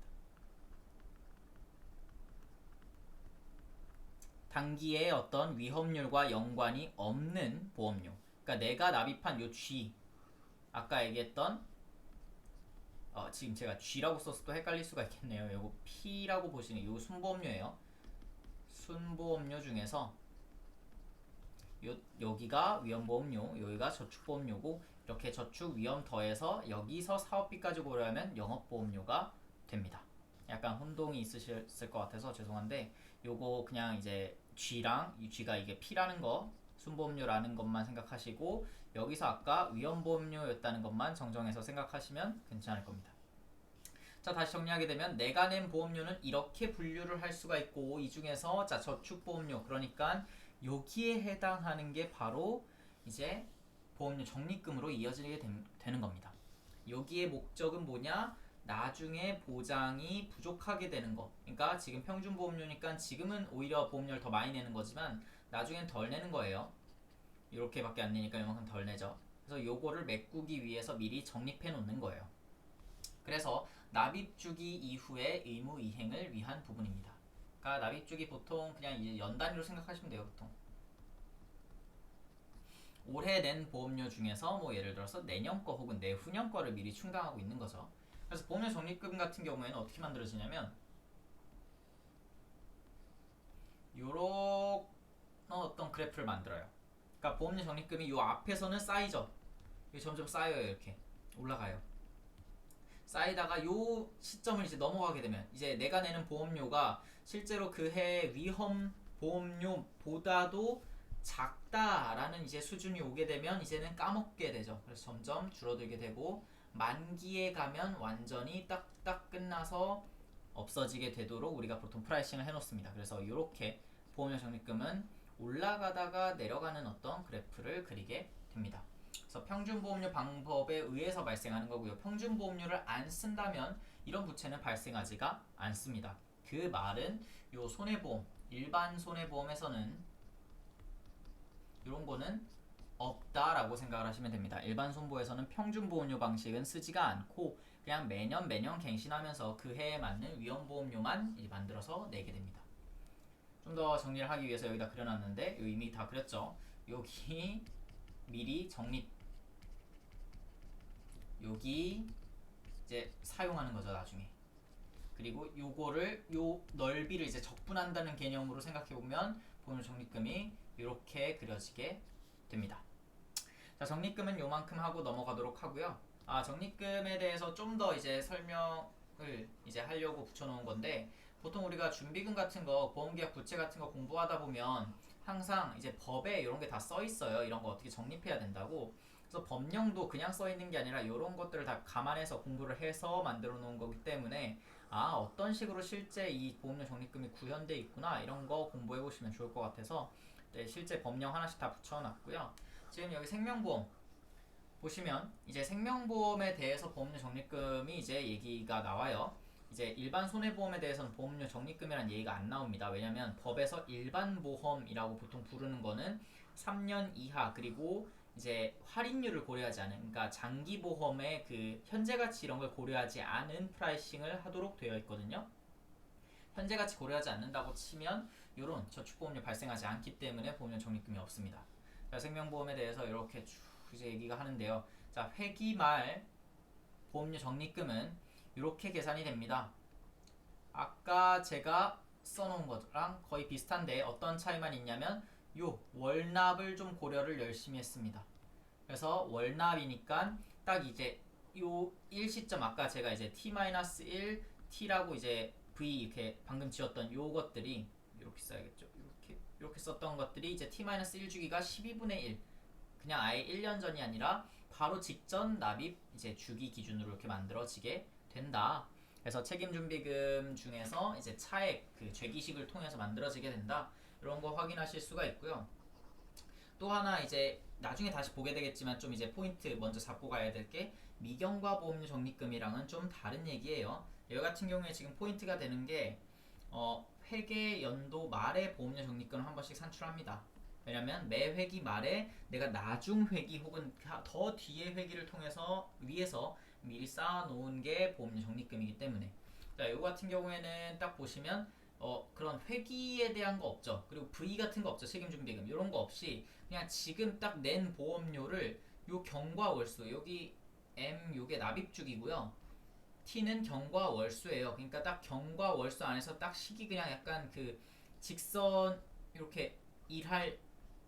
단기에 어떤 위험률과 연관이 없는 보험료. 그러니까 내가 납입한 요 G, 아까 얘기했던 지금 제가 G라고 써서 또 헷갈릴 수가 있겠네요. 요거 P라고 보시는 요 순보험료예요. 순보험료 중에서 여기가 위험보험료, 여기가 저축보험료고 이렇게 저축 위험 더해서 여기서 사업비까지 고려하면 영업보험료가 됩니다. 약간 혼동이 있으셨을 것 같아서 죄송한데 요거 그냥 이제 G랑 G가 이게 P라는 거 순보험료라는 것만 생각하시고 여기서 아까 위험보험료였다는 것만 정정해서 생각하시면 괜찮을 겁니다. 자, 다시 정리하게 되면 내가 낸 보험료는 이렇게 분류를 할 수가 있고 이 중에서 자 저축보험료 그러니까 여기에 해당하는 게 바로 이제 보험료 적립금으로 이어지게 되는 겁니다. 여기의 목적은 뭐냐? 나중에 보장이 부족하게 되는 거. 그러니까 지금 평균 보험료니까 지금은 오히려 보험료를 더 많이 내는 거지만 나중엔 덜 내는 거예요. 이렇게밖에 안 내니까 이만큼 덜 내죠. 그래서 요거를 메꾸기 위해서 미리 적립해 놓는 거예요. 그래서 납입주기 이후의 의무 이행을 위한 부분입니다. 그러니까 납입주기 보통 그냥 이제 연 단위로 생각하시면 돼요. 보통 올해 낸 보험료 중에서 뭐 예를 들어서 내년 거 혹은 내후년 거를 미리 충당하고 있는 거죠. 그래서 보험료 적립금 같은 경우에는 어떻게 만들어지냐면 요런 어떤 그래프를 만들어요. 그러니까 보험료 적립금이 요 앞에서는 쌓이죠. 이게 점점 쌓여요. 이렇게 올라가요. 쌓이다가 요 시점을 이제 넘어가게 되면 이제 내가 내는 보험료가 실제로 그 해의 위험 보험료보다도 작다라는 이제 수준이 오게 되면 이제는 까먹게 되죠. 그래서 점점 줄어들게 되고 만기에 가면 완전히 딱딱 끝나서 없어지게 되도록 우리가 보통 프라이싱을 해놓습니다. 그래서 이렇게 보험료 적립금은 올라가다가 내려가는 어떤 그래프를 그리게 됩니다. 그래서 평균보험료 방법에 의해서 발생하는 거고요. 평균보험료를 안 쓴다면 이런 부채는 발생하지가 않습니다. 그 말은 요 손해보험, 일반 손해보험에서는 이런 거는 없다라고 생각을 하시면 됩니다. 일반 손보에서는 평균보험료 방식은 쓰지가 않고 그냥 매년 갱신하면서 그 해에 맞는 위험보험료만 만들어서 내게 됩니다. 좀 더 정리를 하기 위해서 여기다 그려놨는데 이미 다 그렸죠. 여기 미리 적립, 여기 이제 사용하는 거죠 나중에. 그리고 요거를 요 넓이를 이제 적분한다는 개념으로 생각해 보면 보험료 적립금이 이렇게 그려지게 됩니다. 자, 적립금은 요만큼 하고 넘어가도록 하고요. 적립금에 대해서 좀 더 이제 설명을 이제 하려고 붙여놓은 건데 보통 우리가 준비금 같은 거, 보험계약 부채 같은 거 공부하다 보면 항상 이제 법에 이런 게 다 써 있어요. 이런 거 어떻게 적립해야 된다고. 그래서 법령도 그냥 써 있는 게 아니라 이런 것들을 다 감안해서 공부를 해서 만들어 놓은 거기 때문에 어떤 식으로 실제 이 보험료 적립금이 구현돼 있구나 이런 거 공부해 보시면 좋을 것 같아서 네, 실제 법령 하나씩 다 붙여놨고요. 지금 여기 생명보험 보시면 이제 생명보험에 대해서 보험료 적립금이 이제 얘기가 나와요. 이제 일반 손해보험에 대해서는 보험료 적립금이라는 얘기가 안 나옵니다. 왜냐면 법에서 일반 보험이라고 보통 부르는 거는 3년 이하 그리고 이제 할인율을 고려하지 않은 그러니까 장기 보험의 그 현재 가치 이런 걸 고려하지 않은 프라이싱을 하도록 되어 있거든요. 현재 가치 고려하지 않는다고 치면 이런 저축보험료 발생하지 않기 때문에 보험료 적립금이 없습니다. 자, 생명보험에 대해서 이렇게 쭉 이제 얘기가 하는데요. 자, 회기 말 보험료 적립금은 이렇게 계산이 됩니다. 아까 제가 써놓은 거랑 거의 비슷한데 어떤 차이만 있냐면 요 월납을 좀 고려를 열심히 했습니다. 그래서 월납이니까 딱 이제 요 일시점 아까 제가 이제 t-1 t라고 이제 v 이렇게 방금 지었던 요것들이 이렇게 써야겠죠. 이렇게 썼던 것들이 이제 t-1 주기가 12분의 1 그냥 아예 1년 전이 아니라 바로 직전 납입 이제 주기 기준으로 이렇게 만들어지게 된다. 그래서 책임준비금 중에서 이제 차액 그 죄기식을 통해서 만들어지게 된다. 이런 거 확인하실 수가 있고요. 또 하나 이제 나중에 다시 보게 되겠지만 좀 이제 포인트 먼저 잡고 가야 될 게 미경과 보험료 적립금이랑은 좀 다른 얘기예요. 여기 같은 경우에 지금 포인트가 되는 게 회계 연도 말에 보험료 적립금을 한 번씩 산출합니다. 왜냐면 매 회기 말에 내가 나중 회기 혹은 더 뒤에 회기를 통해서 위에서 미리 쌓아놓은 게 보험료 적립금이기 때문에 자, 이거 같은 경우에는 딱 보시면 그런 회기에 대한 거 없죠. 그리고 V 같은 거 없죠. 책임준비금 이런 거 없이 그냥 지금 딱 낸 보험료를 요 경과 월수 여기 M 요게 납입주기고요. T는 경과 월수예요. 그러니까 딱 경과 월수 안에서 딱 식이 그냥 약간 그 직선 이렇게 일할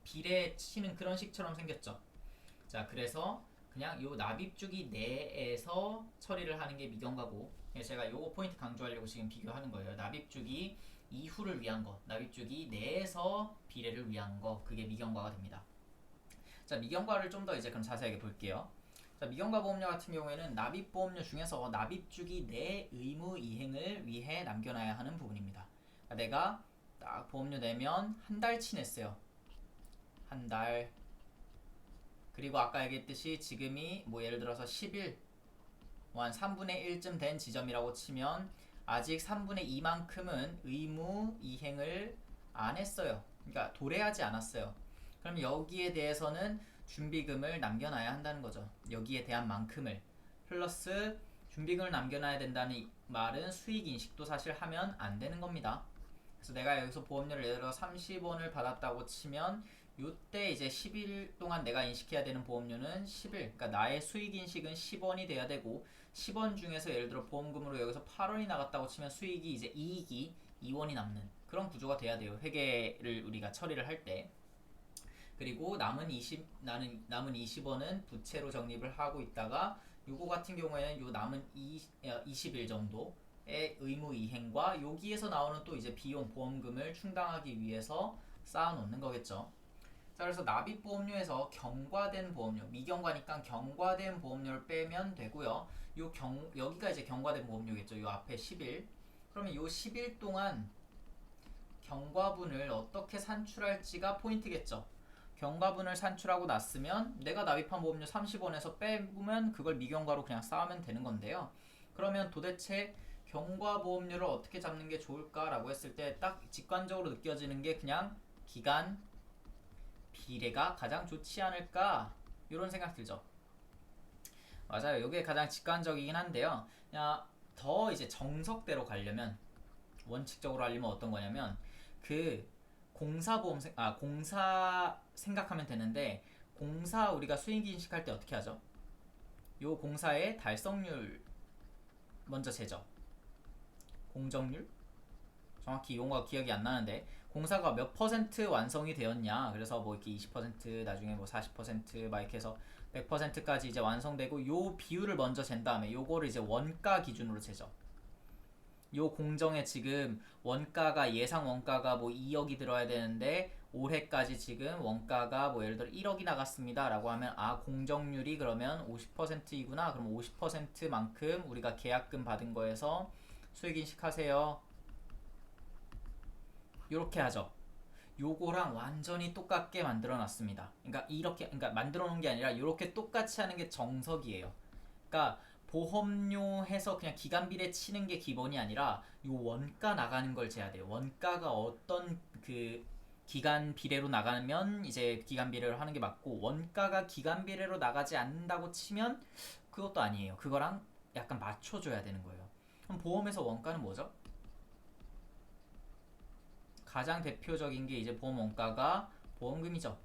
비례 치는 그런 식처럼 생겼죠. 자, 그래서 그냥 요 납입주기 내에서 처리를 하는 게 미경과고 제가 요거 포인트 강조하려고 지금 비교하는 거예요. 납입주기 이후를 위한 거, 납입주기 내에서 비례를 위한 거, 그게 미경과가 됩니다. 자, 미경과를 좀 더 이제 그럼 자세하게 볼게요. 자, 미경과 보험료 같은 경우에는 납입보험료 중에서 납입주기 내 의무 이행을 위해 남겨놔야 하는 부분입니다. 그러니까 내가 딱 보험료 내면 한 달치 냈어요. 한 달. 그리고 아까 얘기했듯이 지금이 뭐 예를 들어서 10일 한 3분의 1쯤 된 지점이라고 치면 아직 3분의 2만큼은 의무 이행을 안 했어요. 그러니까 도래하지 않았어요. 그럼 여기에 대해서는 준비금을 남겨놔야 한다는 거죠. 여기에 대한 만큼을 플러스 준비금을 남겨놔야 된다는 말은 수익인식도 사실 하면 안 되는 겁니다. 그래서 내가 여기서 보험료를 예를 들어 30원을 받았다고 치면 요때 이제 10일 동안 내가 인식해야 되는 보험료는 10일 그러니까 나의 수익인식은 10원이 돼야 되고 10원 중에서 예를 들어 보험금으로 여기서 8원이 나갔다고 치면 수익이 이제 이익이 2원이 남는 그런 구조가 돼야 돼요. 회계를 우리가 처리를 할 때. 그리고 남은 20원은 부채로 적립을 하고 있다가 요거 같은 경우에는 요 남은 20일 정도의 의무 이행과 여기에서 나오는 또 이제 비용 보험금을 충당하기 위해서 쌓아놓는 거겠죠. 자, 그래서 납입보험료에서 경과된 보험료, 미경과니까 경과된 보험료를 빼면 되고요. 여기가 이제 경과된 보험료겠죠. 요 앞에 10일. 그러면 요 10일 동안 경과분을 어떻게 산출할지가 포인트겠죠. 경과분을 산출하고 났으면 내가 납입한 보험료 30원에서 빼면 그걸 미경과로 그냥 쌓으면 되는 건데요. 그러면 도대체 경과보험료를 어떻게 잡는 게 좋을까라고 했을 때 딱 직관적으로 느껴지는 게 그냥 기간 비례가 가장 좋지 않을까 이런 생각 들죠. 맞아요. 이게 가장 직관적이긴 한데요. 그냥 더 이제 정석대로 가려면 원칙적으로 하려면 어떤 거냐면 그 공사 생각하면 되는데 공사 우리가 수익 인식할 때 어떻게 하죠? 요 공사의 달성률 먼저 재죠. 공정률? 정확히 용어가 기억이 안 나는데 공사가 몇 퍼센트 완성이 되었냐 그래서 뭐 이렇게 20% 나중에 뭐 40%막 이렇게 해서 100%까지 이제 완성되고 요 비율을 먼저 잰 다음에 요거를 이제 원가 기준으로 재죠. 요 공정에 지금 원가가 예상 원가가 뭐 2억이 들어야 되는데 올해까지 지금 원가가 뭐 예를 들어 1억이 나갔습니다 라고 하면 아 공정률이 그러면 50%이구나 그럼 50%만큼 우리가 계약금 받은 거에서 수익인식 하세요 요렇게 하죠. 요거랑 완전히 똑같게 만들어 놨습니다. 그러니까 만들어 놓은 게 아니라 요렇게 똑같이 하는 게 정석이에요. 그러니까 보험료 해서 그냥 기간 비례 치는 게 기본이 아니라 요 원가 나가는 걸 재야 돼요. 원가가 어떤 그 기간 비례로 나가면 이제 기간 비례를 하는 게 맞고, 원가가 기간 비례로 나가지 않는다고 치면 그것도 아니에요. 그거랑 약간 맞춰줘야 되는 거예요. 그럼 보험에서 원가는 뭐죠? 가장 대표적인 게 이제 보험 원가가 보험금이죠.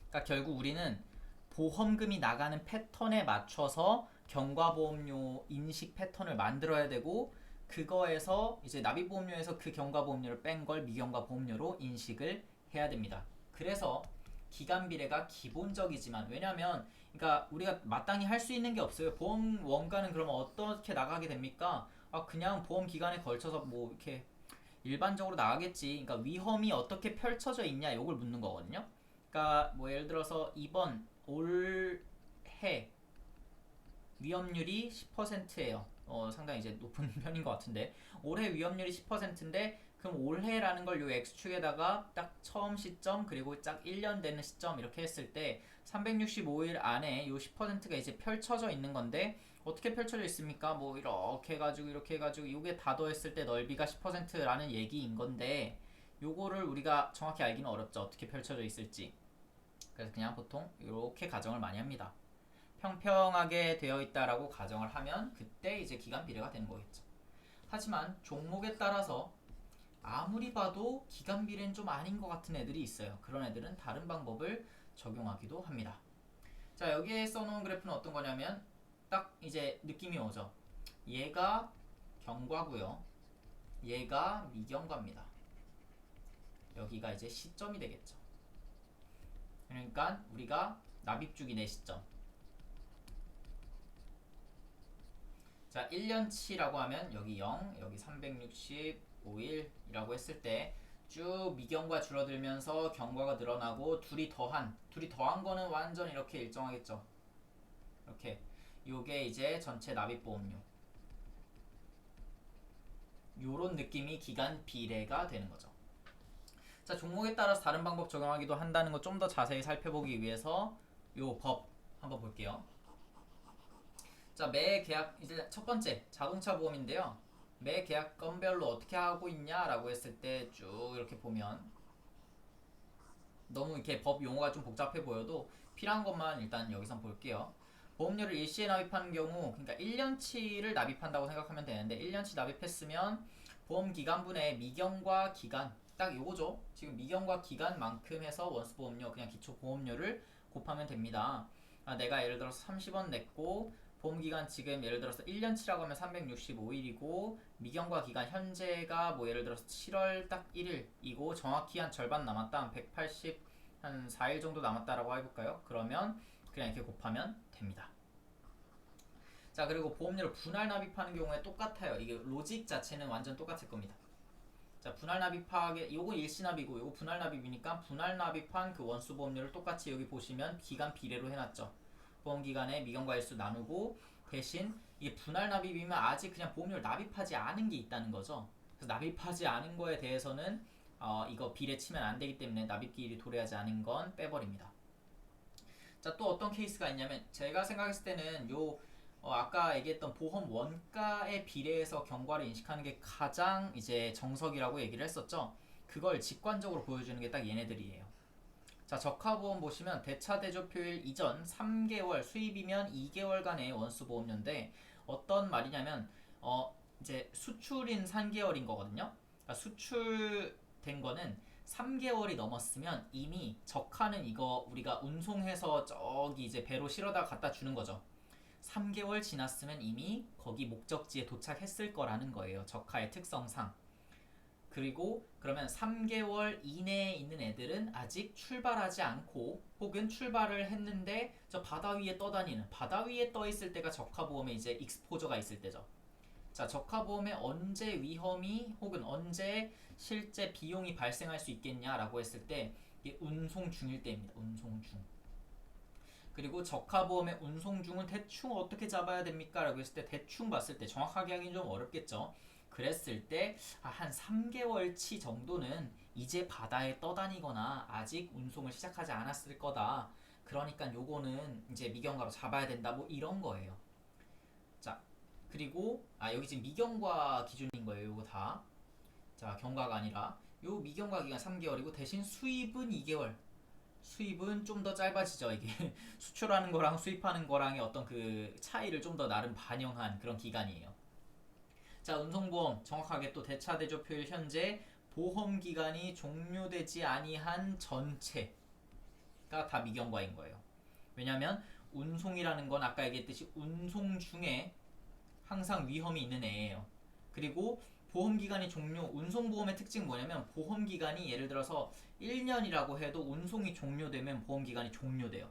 그러니까 결국 우리는 보험금이 나가는 패턴에 맞춰서 경과보험료 인식 패턴을 만들어야 되고, 그거에서 이제 납입보험료에서 그 경과보험료를 뺀 걸 미경과보험료로 인식을 해야 됩니다. 그래서 기간 비례가 기본적이지만, 왜냐면 그러니까 우리가 마땅히 할 수 있는 게 없어요. 보험 원가는 그러면 어떻게 나가게 됩니까? 그냥 보험 기간에 걸쳐서 뭐 이렇게 일반적으로 나가겠지. 그러니까 위험이 어떻게 펼쳐져 있냐, 요걸 묻는 거거든요. 그러니까 뭐 예를 들어서 이번 올해 위험률이 10%예요. 상당히 이제 높은 편인 것 같은데, 올해 위험률이 10%인데 그럼 올해라는 걸 요 x축에다가 딱 처음 시점 그리고 딱 1년 되는 시점 이렇게 했을 때 365일 안에 요 10%가 이제 펼쳐져 있는 건데, 어떻게 펼쳐져 있습니까? 뭐 이렇게 해가지고 이렇게 해가지고 요게 다 더했을 때 넓이가 10%라는 얘기인 건데, 요거를 우리가 정확히 알기는 어렵죠. 어떻게 펼쳐져 있을지. 그래서 그냥 보통 이렇게 가정을 많이 합니다. 평평하게 되어 있다라고 가정을 하면 그때 이제 기간 비례가 되는 거겠죠. 하지만 종목에 따라서 아무리 봐도 기간 비례는 좀 아닌 것 같은 애들이 있어요. 그런 애들은 다른 방법을 적용하기도 합니다. 자, 여기에 써놓은 그래프는 어떤 거냐면 딱 이제 느낌이 오죠. 얘가 경과고요. 얘가 미경과입니다. 여기가 이제 시점이 되겠죠. 그러니까 우리가 납입주기 내 시점. 자, 1년치라고 하면 여기 0, 여기 365일이라고 했을 때 쭉 미경과 줄어들면서 경과가 늘어나고 둘이 더한 거는 완전 이렇게 일정하겠죠. 이렇게 요게 이제 전체 납입보험료, 요런 느낌이 기간 비례가 되는 거죠. 자, 종목에 따라서 다른 방법 적용하기도 한다는 거 좀 더 자세히 살펴보기 위해서 요 법 한번 볼게요. 자, 매 계약 이제 첫 번째 자동차 보험인데요. 매 계약 건별로 어떻게 하고 있냐라고 했을 때 쭉 이렇게 보면 너무 이렇게 법 용어가 좀 복잡해 보여도 필요한 것만 일단 여기서 볼게요. 보험료를 일시에 납입하는 경우, 그러니까 1년치를 납입한다고 생각하면 되는데 1년치 납입했으면 보험 기간분의 미경과 기간 딱 요거죠. 지금 미경과 기간만큼 해서 원수 보험료 그냥 기초 보험료를 곱하면 됩니다. 내가 예를 들어서 30원 냈고 보험기간 지금 예를 들어서 1년치라고 하면 365일이고 미경과 기간 현재가 뭐 예를 들어서 7월 딱 1일이고 정확히 한 절반 남았다, 한 180, 한 4일 정도 남았다라고 해볼까요? 그러면 그냥 이렇게 곱하면 됩니다. 자, 그리고 보험료를 분할 납입하는 경우에 똑같아요. 이게 로직 자체는 완전 똑같을 겁니다. 자, 분할 납입하게 요거 일시 납이고 요거 분할 납입이니까 분할 납입한 그 원수 보험료를 똑같이 여기 보시면 기간 비례로 해놨죠. 보험기간에 미경과 일수 나누고, 대신 이게 분할 납입이면 아직 그냥 보험료를 납입하지 않은 게 있다는 거죠. 그래서 납입하지 않은 거에 대해서는 이거 비례 치면 안 되기 때문에 납입기일이 도래하지 않은 건 빼버립니다. 자, 또 어떤 케이스가 있냐면 제가 생각했을 때는 요 아까 얘기했던 보험 원가에 비례해서 경과를 인식하는 게 가장 이제 정석이라고 얘기를 했었죠. 그걸 직관적으로 보여주는 게 딱 얘네들이에요. 자, 적하보험 보시면 대차대조표일 이전 3개월, 수입이면 2개월간의 원수보험료인데 어떤 말이냐면 이제 수출인 3개월인 거거든요. 그러니까 수출된 거는 3개월이 넘었으면 이미 적하는 이거 우리가 운송해서 저기 이제 배로 실어다 갖다 주는 거죠. 3개월 지났으면 이미 거기 목적지에 도착했을 거라는 거예요. 적하의 특성상. 그리고 그러면 3개월 이내에 있는 애들은 아직 출발하지 않고 혹은 출발을 했는데 저 바다 위에 떠다니는, 바다 위에 떠 있을 때가 적하보험에 이제 익스포저가 있을 때죠. 자, 적하보험에 언제 위험이 혹은 언제 실제 비용이 발생할 수 있겠냐라고 했을 때 이게 운송 중일 때입니다. 운송 중. 그리고 적하보험의 운송 중은 대충 어떻게 잡아야 됩니까? 라고 했을 때 대충 봤을 때 정확하게 하긴 좀 어렵겠죠. 그랬을 때 한 3개월치 정도는 이제 바다에 떠다니거나 아직 운송을 시작하지 않았을 거다. 그러니까 요거는 이제 미경과로 잡아야 된다. 뭐 이런 거예요. 자, 그리고 여기 지금 미경과 기준인 거예요. 요거 다. 자, 경과가 아니라 요 미경과 기간 3개월이고 대신 수입은 2개월. 수입은 좀 더 짧아지죠. 이게 수출하는 거랑 수입하는 거랑의 어떤 그 차이를 좀 더 나름 반영한 그런 기간이에요. 자, 운송보험 정확하게 또 대차대조표일 현재 보험 기간이 종료되지 아니한 전체가 다 미경과인 거예요. 왜냐면 운송이라는 건 아까 얘기했듯이 운송 중에 항상 위험이 있는 애예요. 그리고 보험기간이 운송보험의 특징은 뭐냐면 보험기간이 예를 들어서 1년이라고 해도 운송이 종료되면 보험기간이 종료돼요.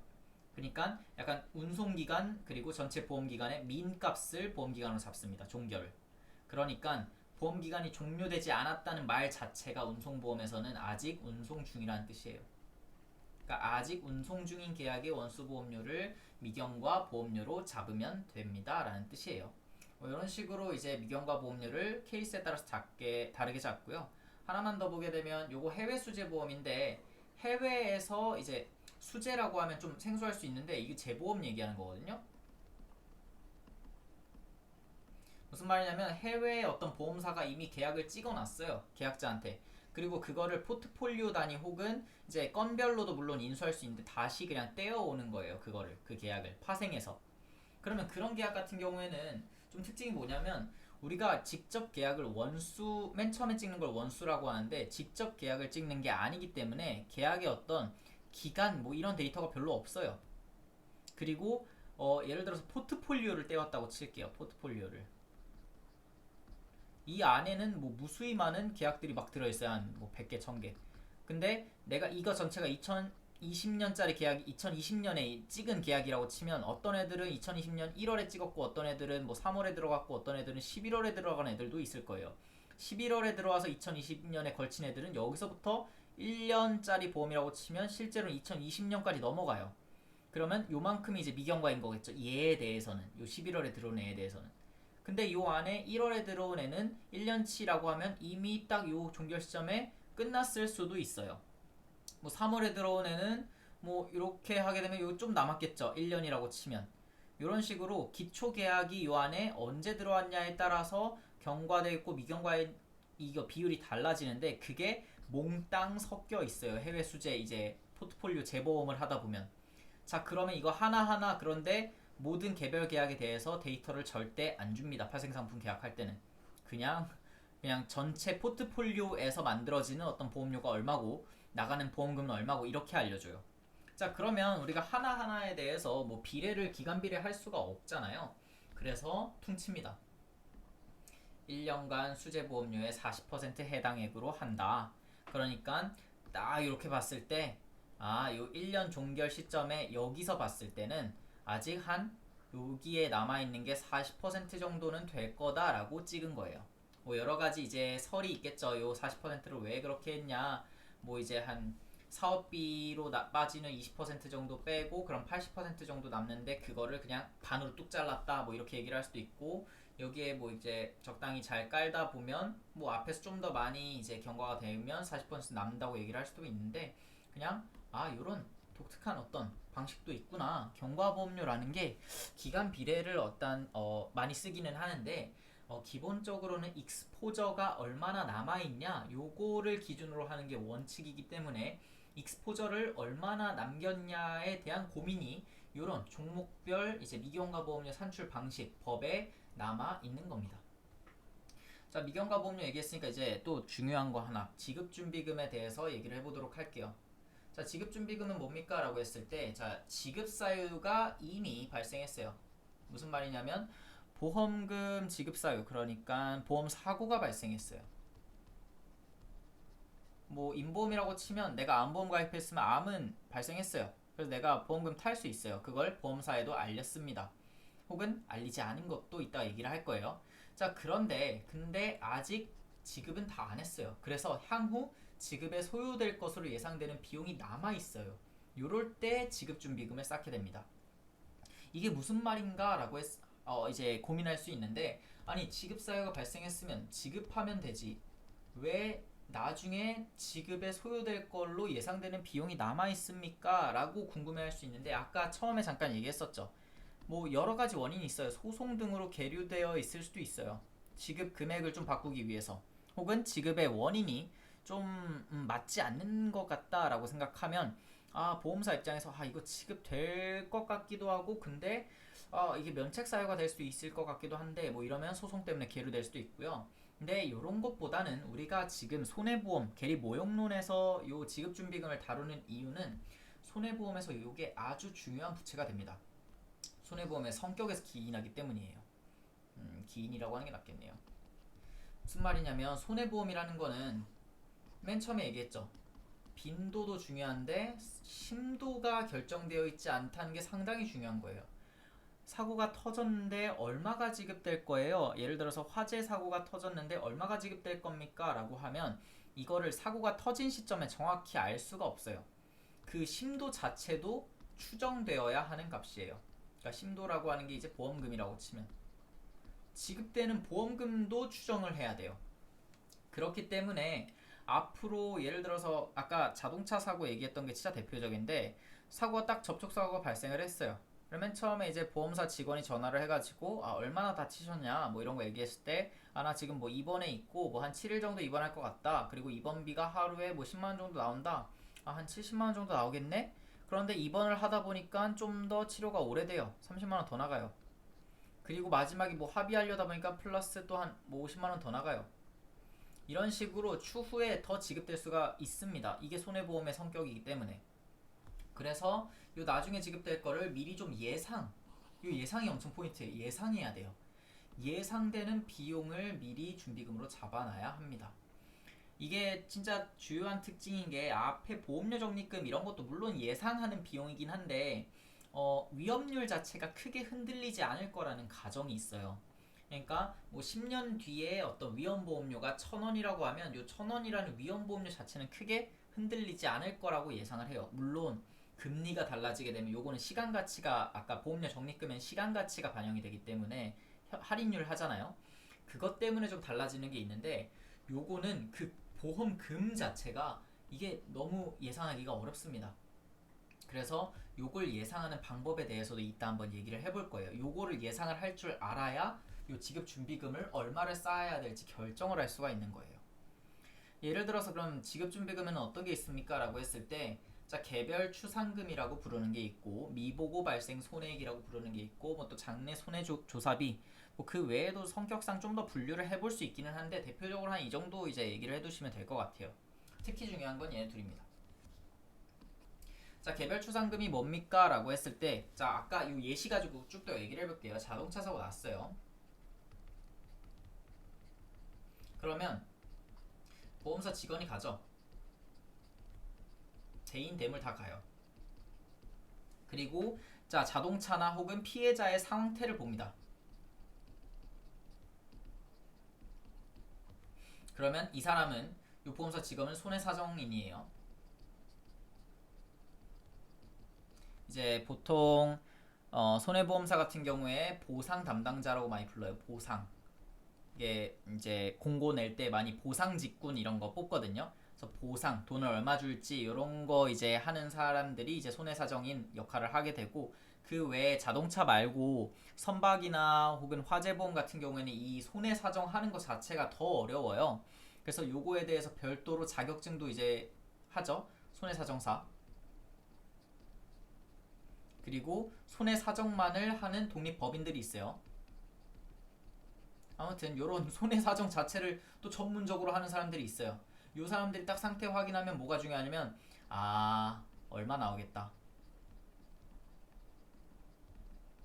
그러니까 약간 운송기간 그리고 전체 보험기간의 민값을 보험기간으로 잡습니다. 종결을. 그러니까 보험기간이 종료되지 않았다는 말 자체가 운송보험에서는 아직 운송 중이라는 뜻이에요. 그러니까 아직 운송 중인 계약의 원수보험료를 미경과 보험료로 잡으면 됩니다 라는 뜻이에요. 이런 식으로 이제 미경과 보험료를 케이스에 따라서 다르게 잡고요. 하나만 더 보게 되면 요거 해외 수재 보험인데 해외에서 이제 수재라고 하면 좀 생소할 수 있는데 이게 재보험 얘기하는 거거든요. 무슨 말이냐면 해외에 어떤 보험사가 이미 계약을 찍어놨어요. 계약자한테. 그리고 그거를 포트폴리오 단위 혹은 이제 건별로도 물론 인수할 수 있는데 다시 그냥 떼어오는 거예요. 그거를 그 계약을 파생해서. 그러면 그런 계약 같은 경우에는 좀 특징이 뭐냐면 우리가 직접 계약을 맨 처음에 찍는 걸 원수라고 하는데 직접 계약을 찍는 게 아니기 때문에 계약의 어떤 기간 뭐 이런 데이터가 별로 없어요. 그리고 예를 들어서 포트폴리오를 떼왔다고 칠게요. 포트폴리오를. 이 안에는 뭐 무수히 많은 계약들이 막 들어있어요. 한 뭐 100개, 1000개. 근데 내가 이거 전체가 2020년짜리 계약, 2020년에 찍은 계약이라고 치면 어떤 애들은 2020년 1월에 찍었고 어떤 애들은 뭐 3월에 들어갔고 어떤 애들은 11월에 들어간 애들도 있을 거예요. 11월에 들어와서 2020년에 걸친 애들은 여기서부터 1년짜리 보험이라고 치면 실제로 2020년까지 넘어가요. 그러면 요만큼이 이제 미경과인 거겠죠. 얘에 대해서는. 요 11월에 들어온 애에 대해서는. 근데 요 안에 1월에 들어온 애는 1년치라고 하면 이미 딱 요 종결 시점에 끝났을 수도 있어요. 뭐 3월에 들어온 애는 뭐 이렇게 하게 되면 요 좀 남았겠죠. 1년이라고 치면. 이런 식으로 기초 계약이 요 안에 언제 들어왔냐에 따라서 경과돼 있고 미경과의 이거 비율이 달라지는데 그게 몽땅 섞여 있어요. 해외 수재 이제 포트폴리오 재보험을 하다 보면. 자, 그러면 이거 하나하나 그런데 모든 개별 계약에 대해서 데이터를 절대 안 줍니다. 파생상품 계약할 때는. 그냥 전체 포트폴리오에서 만들어지는 어떤 보험료가 얼마고 나가는 보험금은 얼마고 이렇게 알려줘요. 자, 그러면 우리가 하나하나에 대해서 뭐 비례를 기간 비례할 수가 없잖아요. 그래서 퉁칩니다. 1년간 수재보험료의 40% 해당액으로 한다. 그러니까 딱 이렇게 봤을 때 요 1년 종결 시점에 여기서 봤을 때는 아직 한 여기에 남아있는 게 40% 정도는 될 거다라고 찍은 거예요. 뭐 여러 가지 이제 설이 있겠죠. 요 40%를 왜 그렇게 했냐. 뭐 이제 한 사업비로 빠지는 20% 정도 빼고 그럼 80% 정도 남는데 그거를 그냥 반으로 뚝 잘랐다. 뭐 이렇게 얘기를 할 수도 있고 여기에 뭐 이제 적당히 잘 깔다 보면 뭐 앞에서 좀 더 많이 이제 경과가 되면 40% 남는다고 얘기를 할 수도 있는데 그냥 요런 독특한 어떤 방식도 있구나. 경과보험료라는 게 기간 비례를 많이 쓰기는 하는데 기본적으로는 익스포저가 얼마나 남아있냐 요거를 기준으로 하는 게 원칙이기 때문에 익스포저를 얼마나 남겼냐에 대한 고민이 요런 종목별 이제 미경과보험료 산출 방식 법에 남아 있는 겁니다. 자, 미경과보험료 얘기했으니까 이제 또 중요한 거 하나 지급준비금에 대해서 얘기를 해보도록 할게요. 자, 지급준비금은 뭡니까? 라고 했을 때, 자, 지급사유가 이미 발생했어요. 무슨 말이냐면, 보험금 지급사유, 그러니까 보험사고가 발생했어요. 뭐, 임보험이라고 치면 내가 암보험 가입했으면 암은 발생했어요. 그래서 내가 보험금 탈 수 있어요. 그걸 보험사에도 알렸습니다. 혹은 알리지 않은 것도 이따 얘기를 할 거예요. 자, 근데 아직 지급은 다 안 했어요. 그래서 향후 지급에 소요될 것으로 예상되는 비용이 남아 있어요. 요럴 때 지급준비금을 쌓게 됩니다. 이게 무슨 말인가라고 이제 고민할 수 있는데 아니 지급 사유가 발생했으면 지급하면 되지. 왜 나중에 지급에 소요될 걸로 예상되는 비용이 남아 있습니까? 라고 궁금해할 수 있는데 아까 처음에 잠깐 얘기했었죠. 뭐 여러 가지 원인이 있어요. 소송 등으로 계류되어 있을 수도 있어요. 지급 금액을 좀 바꾸기 위해서. 혹은 지급의 원인이 좀 맞지 않는 것 같다라고 생각하면 보험사 입장에서 이거 지급될 것 같기도 하고 근데 이게 면책 사유가 될 수도 있을 것 같기도 한데 뭐 이러면 소송 때문에 계류될 수도 있고요. 근데 이런 것보다는 우리가 지금 손해보험 계리 모형론에서 요 지급준비금을 다루는 이유는 손해보험에서 이게 아주 중요한 부채가 됩니다. 손해보험의 성격에서 기인하기 때문이에요. 기인이라고 하는 게 낫겠네요. 무슨 말이냐면 손해보험이라는 거는 맨 처음에 얘기했죠. 빈도도 중요한데 심도가 결정되어 있지 않다는 게 상당히 중요한 거예요. 사고가 터졌는데 얼마가 지급될 거예요? 예를 들어서 화재 사고가 터졌는데 얼마가 지급될 겁니까? 라고 하면 이거를 사고가 터진 시점에 정확히 알 수가 없어요. 그 심도 자체도 추정되어야 하는 값이에요. 그러니까 심도라고 하는 게 이제 보험금이라고 치면 지급되는 보험금도 추정을 해야 돼요. 그렇기 때문에 앞으로 예를 들어서 아까 자동차 사고 얘기했던 게 진짜 대표적인데 사고가 딱 접촉사고가 발생을 했어요. 그러면 처음에 이제 보험사 직원이 전화를 해가지고 얼마나 다치셨냐 뭐 이런 거 얘기했을 때 나 지금 뭐 입원해 있고 뭐 한 7일 정도 입원할 것 같다. 그리고 입원비가 하루에 뭐 10만원 정도 나온다. 한 70만원 정도 나오겠네? 그런데 입원을 하다 보니까 좀 더 치료가 오래돼요. 30만원 더 나가요. 그리고 마지막에 뭐 합의하려다 보니까 플러스 또 한 뭐 50만원 더 나가요. 이런 식으로 추후에 더 지급될 수가 있습니다. 이게 손해보험의 성격이기 때문에. 그래서 요 나중에 지급될 거를 미리 좀 요 예상이 엄청 포인트예요. 예상해야 돼요. 예상되는 비용을 미리 준비금으로 잡아놔야 합니다. 이게 진짜 주요한 특징인 게 앞에 보험료 적립금 이런 것도 물론 예상하는 비용이긴 한데 위험률 자체가 크게 흔들리지 않을 거라는 가정이 있어요. 그러니까 뭐 10년 뒤에 어떤 위험보험료가 1,000원이라고 하면 요 1,000원이라는 위험보험료 자체는 크게 흔들리지 않을 거라고 예상을 해요. 물론 금리가 달라지게 되면 요거는 시간 가치가 아까 보험료 적립금엔 시간 가치가 반영이 되기 때문에 할인율 하잖아요. 그것 때문에 좀 달라지는 게 있는데 요거는 그 보험금 자체가 이게 너무 예상하기가 어렵습니다. 그래서 요걸 예상하는 방법에 대해서도 이따 한번 얘기를 해볼 거예요. 요거를 예상을 할 줄 알아야 요 지급 준비금을 얼마를 쌓아야 될지 결정을 할 수가 있는 거예요. 예를 들어서 그럼 지급 준비금에는 어떤 게 있습니까? 라고 했을 때 개별 추상금이라고 부르는 게 있고 미보고 발생 손해액이라고 부르는 게 있고 뭐 또 장래 손해조사비 뭐 그 외에도 성격상 좀 더 분류를 해볼 수 있기는 한데 대표적으로 한 이 정도 이제 얘기를 해두시면 될 것 같아요. 특히 중요한 건 얘네 둘입니다. 개별 추상금이 뭡니까? 라고 했을 때 아까 이 예시 가지고 쭉 더 얘기를 해볼게요. 자동차 사고 났어요. 그러면 보험사 직원이 가죠. 대인 대물 다 가요. 그리고 자동차나 혹은 피해자의 상태를 봅니다. 그러면 이 사람은 이 보험사 직원은 손해사정인이에요. 이제 보통 손해보험사 같은 경우에 보상 담당자라고 많이 불러요. 보상. 이게 이제 공고 낼 때 많이 보상 직군 이런 거 뽑거든요. 그래서 보상, 돈을 얼마 줄지 이런 거 이제 하는 사람들이 이제 손해사정인 역할을 하게 되고 그 외에 자동차 말고 선박이나 혹은 화재보험 같은 경우에는 이 손해사정 하는 것 자체가 더 어려워요. 그래서 요거에 대해서 별도로 자격증도 이제 하죠. 손해사정사. 그리고 손해사정만을 하는 독립법인들이 있어요. 아무튼 요런 손해사정 자체를 또 전문적으로 하는 사람들이 있어요. 요 사람들이 딱 상태 확인하면 뭐가 중요하냐면 얼마 나오겠다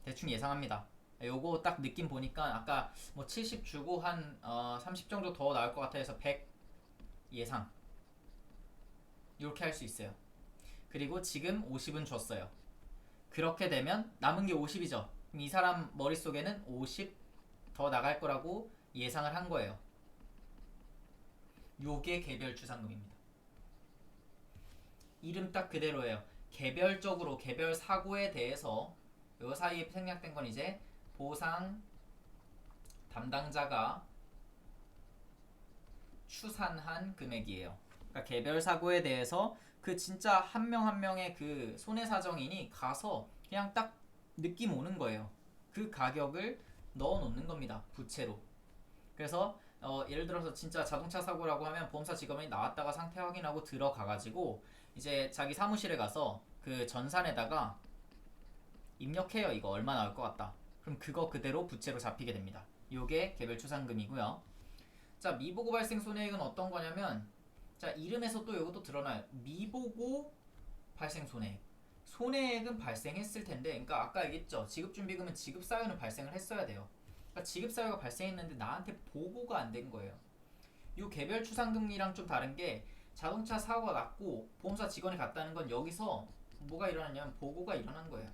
대충 예상합니다. 요거 딱 느낌 보니까 아까 뭐 70 주고 한 30 정도 더 나올 것 같아 해서 100 예상 이렇게 할 수 있어요. 그리고 지금 50은 줬어요. 그렇게 되면 남은 게 50이죠. 그럼 이 사람 머릿속에는 50 더 나갈 거라고 예상을 한 거예요. 요게 개별 추상금입니다. 이름 딱 그대로예요. 개별적으로 개별 사고에 대해서 요 사이에 생략된 건 이제 보상 담당자가 추산한 금액이에요. 그러니까 개별 사고에 대해서 그 진짜 한 명 한 명의 그 손해사정인이 가서 그냥 딱 느낌 오는 거예요. 그 가격을 넣어 놓는 겁니다. 부채로. 그래서 예를 들어서 진짜 자동차 사고라고 하면 보험사 직원이 나왔다가 상태 확인하고 들어가가지고 이제 자기 사무실에 가서 그 전산에다가 입력해요. 이거 얼마 나올 것 같다. 그럼 그거 그대로 부채로 잡히게 됩니다. 요게 개별 추산금이고요. 자, 미보고 발생 손해액은 어떤 거냐면, 자, 이름에서 또 요것도 드러나요. 미보고 발생 손해액. 손해액은 발생했을 텐데, 그러니까 아까 얘기했죠. 지급준비금은 지급사유는 발생을 했어야 돼요. 그러니까 지급사유가 발생했는데 나한테 보고가 안 된 거예요. 요 개별 추산금이랑 좀 다른 게, 자동차 사고가 났고 보험사 직원이 갔다는 건 여기서 뭐가 일어났냐면 보고가 일어난 거예요.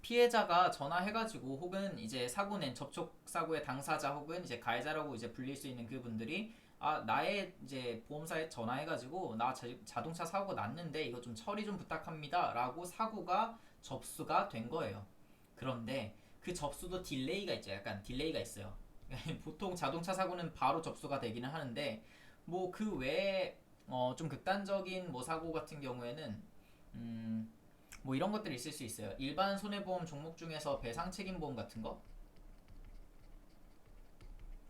피해자가 전화해가지고 혹은 이제 사고 낸 접촉 사고의 당사자 혹은 이제 가해자라고 이제 불릴 수 있는 그분들이 나의 이제 보험사에 전화해가지고 나 자동차 사고 났는데 이거 좀 처리 좀 부탁합니다라고 사고가 접수가 된 거예요. 그런데 그 접수도 딜레이가 있죠. 약간 딜레이가 있어요. 보통 자동차 사고는 바로 접수가 되기는 하는데 뭐 그 외에 좀 극단적인 뭐 사고 같은 경우에는 뭐 이런 것들이 있을 수 있어요. 일반 손해보험 종목 중에서 배상 책임보험 같은 거?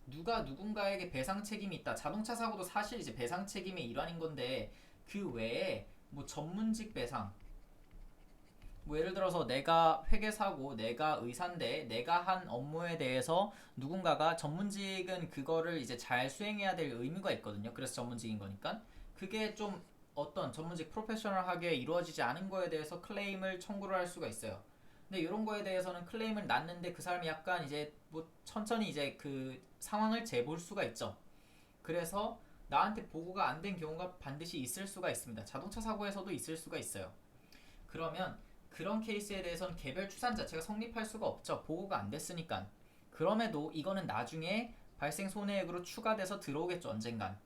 누가 누군가에게 배상 책임이 있다. 자동차 사고도 사실 이제 배상 책임의 일환인 건데 그 외에 뭐 전문직 배상, 뭐 예를 들어서 내가 회계사고 내가 의사인데 내가 한 업무에 대해서 누군가가 전문직은 그거를 이제 잘 수행해야 될 의무가 있거든요. 그래서 전문직인 거니까 그게 좀 어떤 전문직 프로페셔널하게 이루어지지 않은 거에 대해서 클레임을 청구를 할 수가 있어요. 근데 이런 거에 대해서는 클레임을 놨는데 그 사람이 약간 이제 뭐 천천히 이제 그 상황을 재볼 수가 있죠. 그래서 나한테 보고가 안 된 경우가 반드시 있을 수가 있습니다. 자동차 사고에서도 있을 수가 있어요. 그러면 그런 케이스에 대해서는 개별 추산 자체가 성립할 수가 없죠. 보고가 안 됐으니까. 그럼에도 이거는 나중에 발생 손해액으로 추가돼서 들어오겠죠. 언젠간.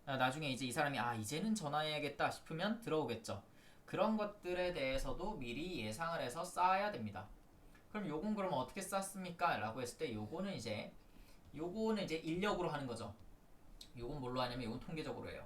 나중에 이제 이 사람이 이제는 전화해야겠다 싶으면 들어오겠죠. 그런 것들에 대해서도 미리 예상을 해서 쌓아야 됩니다. 그럼 요건 그럼 어떻게 쌓습니까? 라고 했을 때 요거는 이제 인력으로 하는 거죠. 요건 뭘로 하냐면 요건 통계적으로 해요.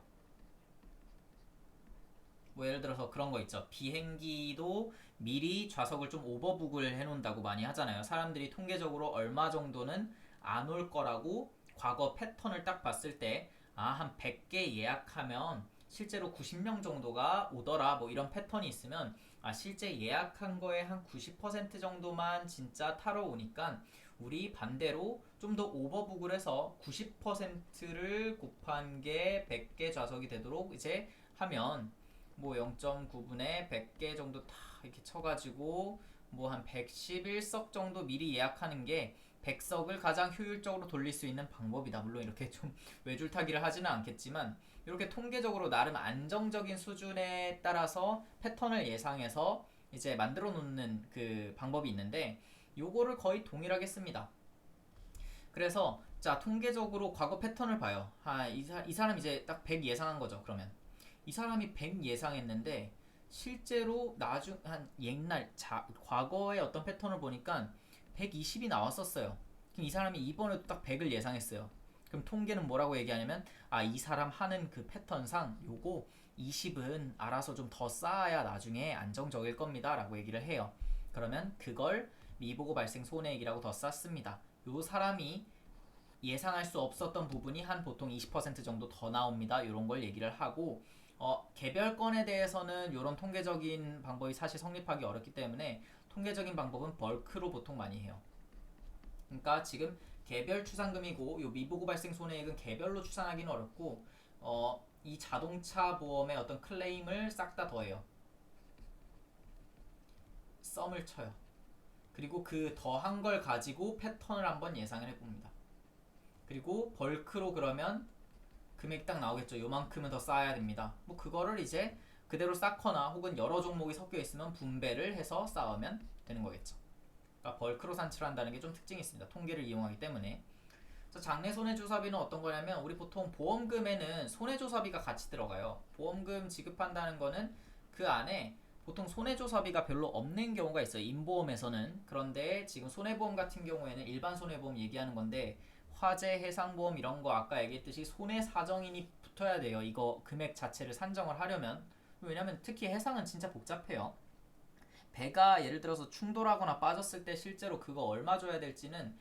뭐 예를 들어서 그런 거 있죠. 비행기도 미리 좌석을 좀 오버북을 해놓는다고 많이 하잖아요. 사람들이 통계적으로 얼마 정도는 안 올 거라고 과거 패턴을 딱 봤을 때 한 100개 예약하면 실제로 90명 정도가 오더라 뭐 이런 패턴이 있으면 실제 예약한 거에 한 90% 정도만 진짜 타러 오니까 우리 반대로 좀 더 오버북을 해서 90%를 곱한 게 100개 좌석이 되도록 이제 하면 뭐 0.9분에 100개 정도 다 이렇게 쳐가지고 뭐 한 111석 정도 미리 예약하는 게 100석을 가장 효율적으로 돌릴 수 있는 방법이다. 물론 이렇게 좀 외줄타기를 하지는 않겠지만 이렇게 통계적으로 나름 안정적인 수준에 따라서 패턴을 예상해서 이제 만들어 놓는 그 방법이 있는데 요거를 거의 동일하게 씁니다. 그래서 자 통계적으로 과거 패턴을 봐요. 이 사람 이제 딱 100 예상한 거죠. 그러면 이 사람이 100 예상했는데 실제로 한 과거의 어떤 패턴을 보니까 120이 나왔었어요. 그럼 이 사람이 이번에도 딱 100을 예상했어요. 그럼 통계는 뭐라고 얘기하냐면 이 사람 하는 그 패턴상 요거 20은 알아서 좀 더 쌓아야 나중에 안정적일 겁니다 라고 얘기를 해요. 그러면 그걸 미보고 발생 손해액이라고 더 쌓습니다. 요 사람이 예상할 수 없었던 부분이 한 보통 20% 정도 더 나옵니다. 이런 걸 얘기를 하고 개별 건에 대해서는 이런 통계적인 방법이 사실 성립하기 어렵기 때문에 통계적인 방법은 벌크로 보통 많이 해요. 그러니까 지금 개별 추산금이고 요 미보고 발생 손해액은 개별로 추산하기는 어렵고 이 자동차 보험의 어떤 클레임을 싹 다 더해요. 썸을 쳐요. 그리고 그 더한 걸 가지고 패턴을 한번 예상을 해봅니다. 그리고 벌크로 그러면 금액이 딱 나오겠죠. 요만큼은 더 쌓아야 됩니다. 뭐 그거를 이제 그대로 쌓거나 혹은 여러 종목이 섞여 있으면 분배를 해서 쌓으면 되는 거겠죠. 그러니까 벌크로 산출을 한다는 게 좀 특징이 있습니다. 통계를 이용하기 때문에. 장래 손해조사비는 어떤 거냐면 우리 보통 보험금에는 손해조사비가 같이 들어가요. 보험금 지급한다는 거는 그 안에 보통 손해조사비가 별로 없는 경우가 있어요. 인보험에서는. 그런데 지금 손해보험 같은 경우에는 일반 손해보험 얘기하는 건데 화재, 해상보험 이런 거 아까 얘기했듯이 손해사정인이 붙어야 돼요. 이거 금액 자체를 산정을 하려면. 왜냐면 특히 해상은 진짜 복잡해요. 배가 예를 들어서 충돌하거나 빠졌을 때 실제로 그거 얼마 줘야 될지는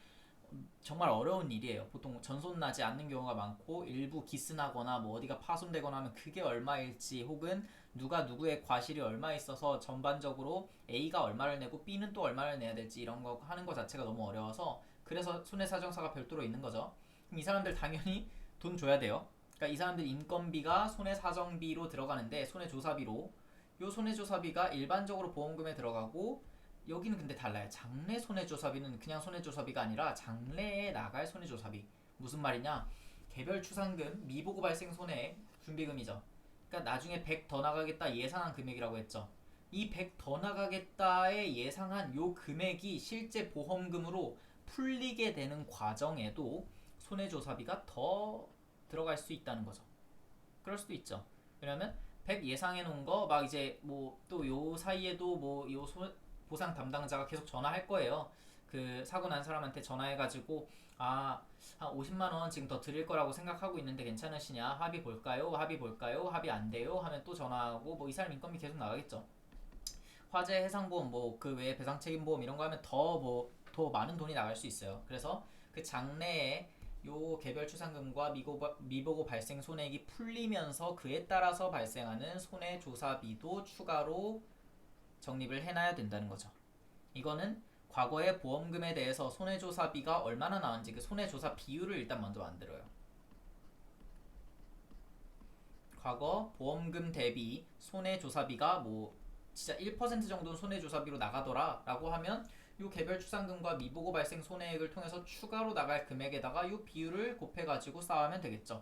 정말 어려운 일이에요. 보통 전손 나지 않는 경우가 많고 일부 기스나거나 뭐 어디가 파손되거나 하면 그게 얼마일지 혹은 누가 누구의 과실이 얼마 있어서 전반적으로 A가 얼마를 내고 B는 또 얼마를 내야 될지 이런 거 하는 거 자체가 너무 어려워서 그래서 손해사정사가 별도로 있는 거죠. 그럼 이 사람들 당연히 돈 줘야 돼요. 그러니까 이 사람들 인건비가 손해사정비로 들어가는데 손해조사비로 요 손해조사비가 일반적으로 보험금에 들어가고 여기는 근데 달라요. 장래 손해조사비는 그냥 손해조사비가 아니라 장래에 나갈 손해조사비. 무슨 말이냐? 개별 추상금, 미보고 발생 손해 준비금이죠. 그러니까 나중에 100 더 나가겠다 예상한 금액이라고 했죠. 이 100 더 나가겠다에 예상한 요 금액이 실제 보험금으로 풀리게 되는 과정에도 손해조사비가 더 들어갈 수 있다는 거죠. 그럴 수도 있죠. 왜냐면 100 예상해 놓은 거 막 이제 뭐 또 요 사이에도 뭐요 보상 담당자가 계속 전화할 거예요. 그 사고 난 사람한테 전화해가지고 한 50만 원 지금 더 드릴 거라고 생각하고 있는데 괜찮으시냐? 합의 볼까요? 합의 볼까요? 합의 안 돼요? 하면 또 전화하고 뭐 이 사람 인건비 계속 나가겠죠. 화재 해상보험 뭐 그 외에 배상책임보험 이런 거 하면 더 많은 돈이 나갈 수 있어요. 그래서 그 장래에 요 개별 추상금과 미보고 발생 손해액이 풀리면서 그에 따라서 발생하는 손해조사비도 추가로 적립을 해놔야 된다는 거죠. 이거는 과거의 보험금에 대해서 손해조사비가 얼마나 나왔는지 그 손해조사 비율을 일단 먼저 만들어요. 과거 보험금 대비 손해조사비가 뭐 진짜 1% 정도는 손해조사비로 나가더라 라고 하면 요 개별 추상금과 미보고 발생 손해액을 통해서 추가로 나갈 금액에다가 요 비율을 곱해가지고 쌓으면 되겠죠.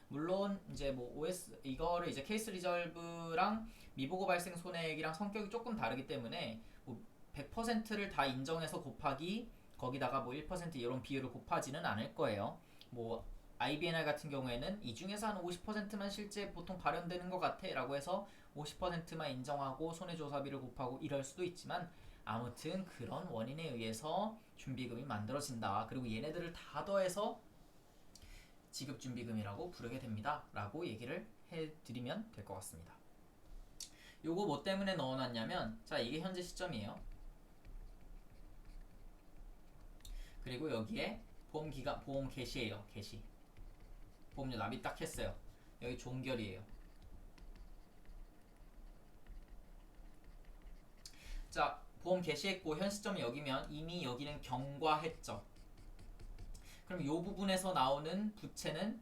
물론 이제 뭐 OS 이거를 이제 케이스 리절브랑 미보고 발생 손해액이랑 성격이 조금 다르기 때문에 뭐 100%를 다 인정해서 곱하기 거기다가 뭐 1% 이런 비율을 곱하지는 않을 거예요. 뭐 IBNR 같은 경우에는 이 중에서 한 50%만 실제 보통 발현되는 것 같아 라고 해서 50%만 인정하고 손해조사비를 곱하고 이럴 수도 있지만 아무튼 그런 원인에 의해서 준비금이 만들어진다. 그리고 얘네들을 다 더해서 지급준비금이라고 부르게 됩니다. 라고 얘기를 해드리면 될 것 같습니다. 요거 뭐 때문에 넣어놨냐면 자 이게 현재 시점이에요. 그리고 여기에 보험 개시예요. 개시. 보험료 납입 딱 했어요. 여기 종결이에요. 자 보험 개시했고 현 시점이 여기면 이미 여기는 경과했죠. 그럼 이 부분에서 나오는 부채는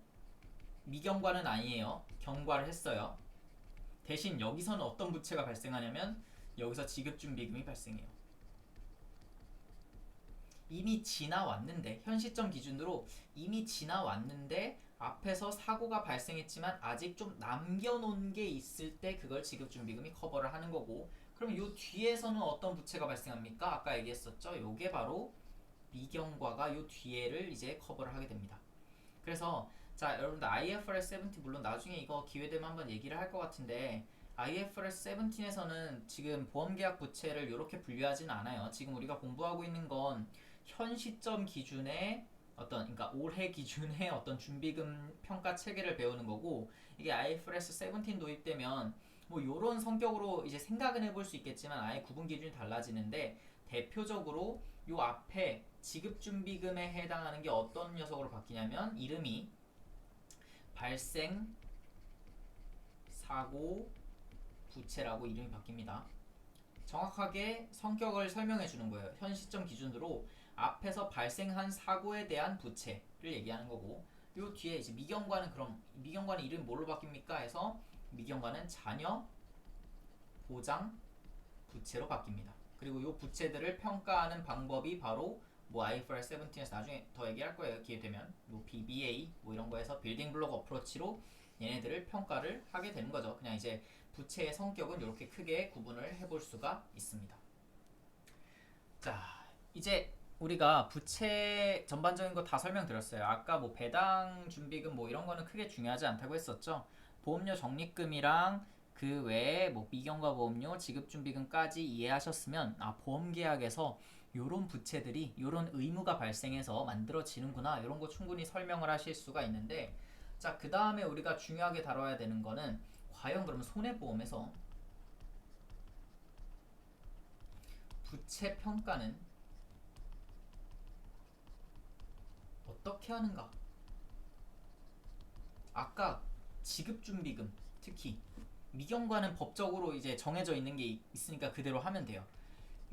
미경과는 아니에요. 경과를 했어요. 대신 여기서는 어떤 부채가 발생하냐면 여기서 지급준비금이 발생해요. 이미 지나왔는데 현 시점 기준으로 이미 지나왔는데 앞에서 사고가 발생했지만 아직 좀 남겨놓은 게 있을 때 그걸 지급준비금이 커버를 하는 거고 그럼 요 뒤에서는 어떤 부채가 발생합니까? 아까 얘기했었죠. 요게 바로 미경과가 요 뒤에를 이제 커버를 하게 됩니다. 그래서 자 여러분들 IFRS 17 물론 나중에 이거 기회되면 한번 얘기를 할 것 같은데 IFRS 17에서는 지금 보험계약 부채를 이렇게 분류하지는 않아요. 지금 우리가 공부하고 있는 건 현 시점 기준의 그러니까 올해 기준의 어떤 준비금 평가 체계를 배우는 거고 이게 IFRS 17 도입되면 뭐 요런 성격으로 이제 생각은 해볼 수 있겠지만 아예 구분 기준이 달라지는데 대표적으로 요 앞에 지급준비금에 해당하는 게 어떤 녀석으로 바뀌냐면 이름이 발생, 사고, 부채라고 이름이 바뀝니다. 정확하게 성격을 설명해 주는 거예요. 현 시점 기준으로 앞에서 발생한 사고에 대한 부채를 얘기하는 거고 요 뒤에 이제 미경과는 그럼 미경과는 이름이 뭘로 바뀝니까? 해서 미경과는 자녀, 보장, 부채로 바뀝니다. 그리고 요 부채들을 평가하는 방법이 바로 뭐 IFRS 17에서 나중에 더 얘기할 거예요. 기회 되면 뭐 BBA 뭐 이런 거에서 빌딩 블록 어프로치로 얘네들을 평가를 하게 되는 거죠. 그냥 이제 부채의 성격은 이렇게 크게 구분을 해볼 수가 있습니다. 자, 이제 우리가 부채 전반적인 거 다 설명드렸어요. 아까 뭐 배당 준비금 뭐 이런 거는 크게 중요하지 않다고 했었죠. 보험료 적립금이랑 그 외에 뭐 미경과 보험료, 지급준비금까지 이해하셨으면 보험계약에서 요런 부채들이 요런 의무가 발생해서 만들어지는구나 이런 거 충분히 설명을 하실 수가 있는데 자, 그 다음에 우리가 중요하게 다뤄야 되는 거는 과연 그러면 손해보험에서 부채 평가는 어떻게 하는가? 아까 지급준비금, 특히 미경과는 법적으로 이제 정해져 있는 게 있으니까 그대로 하면 돼요.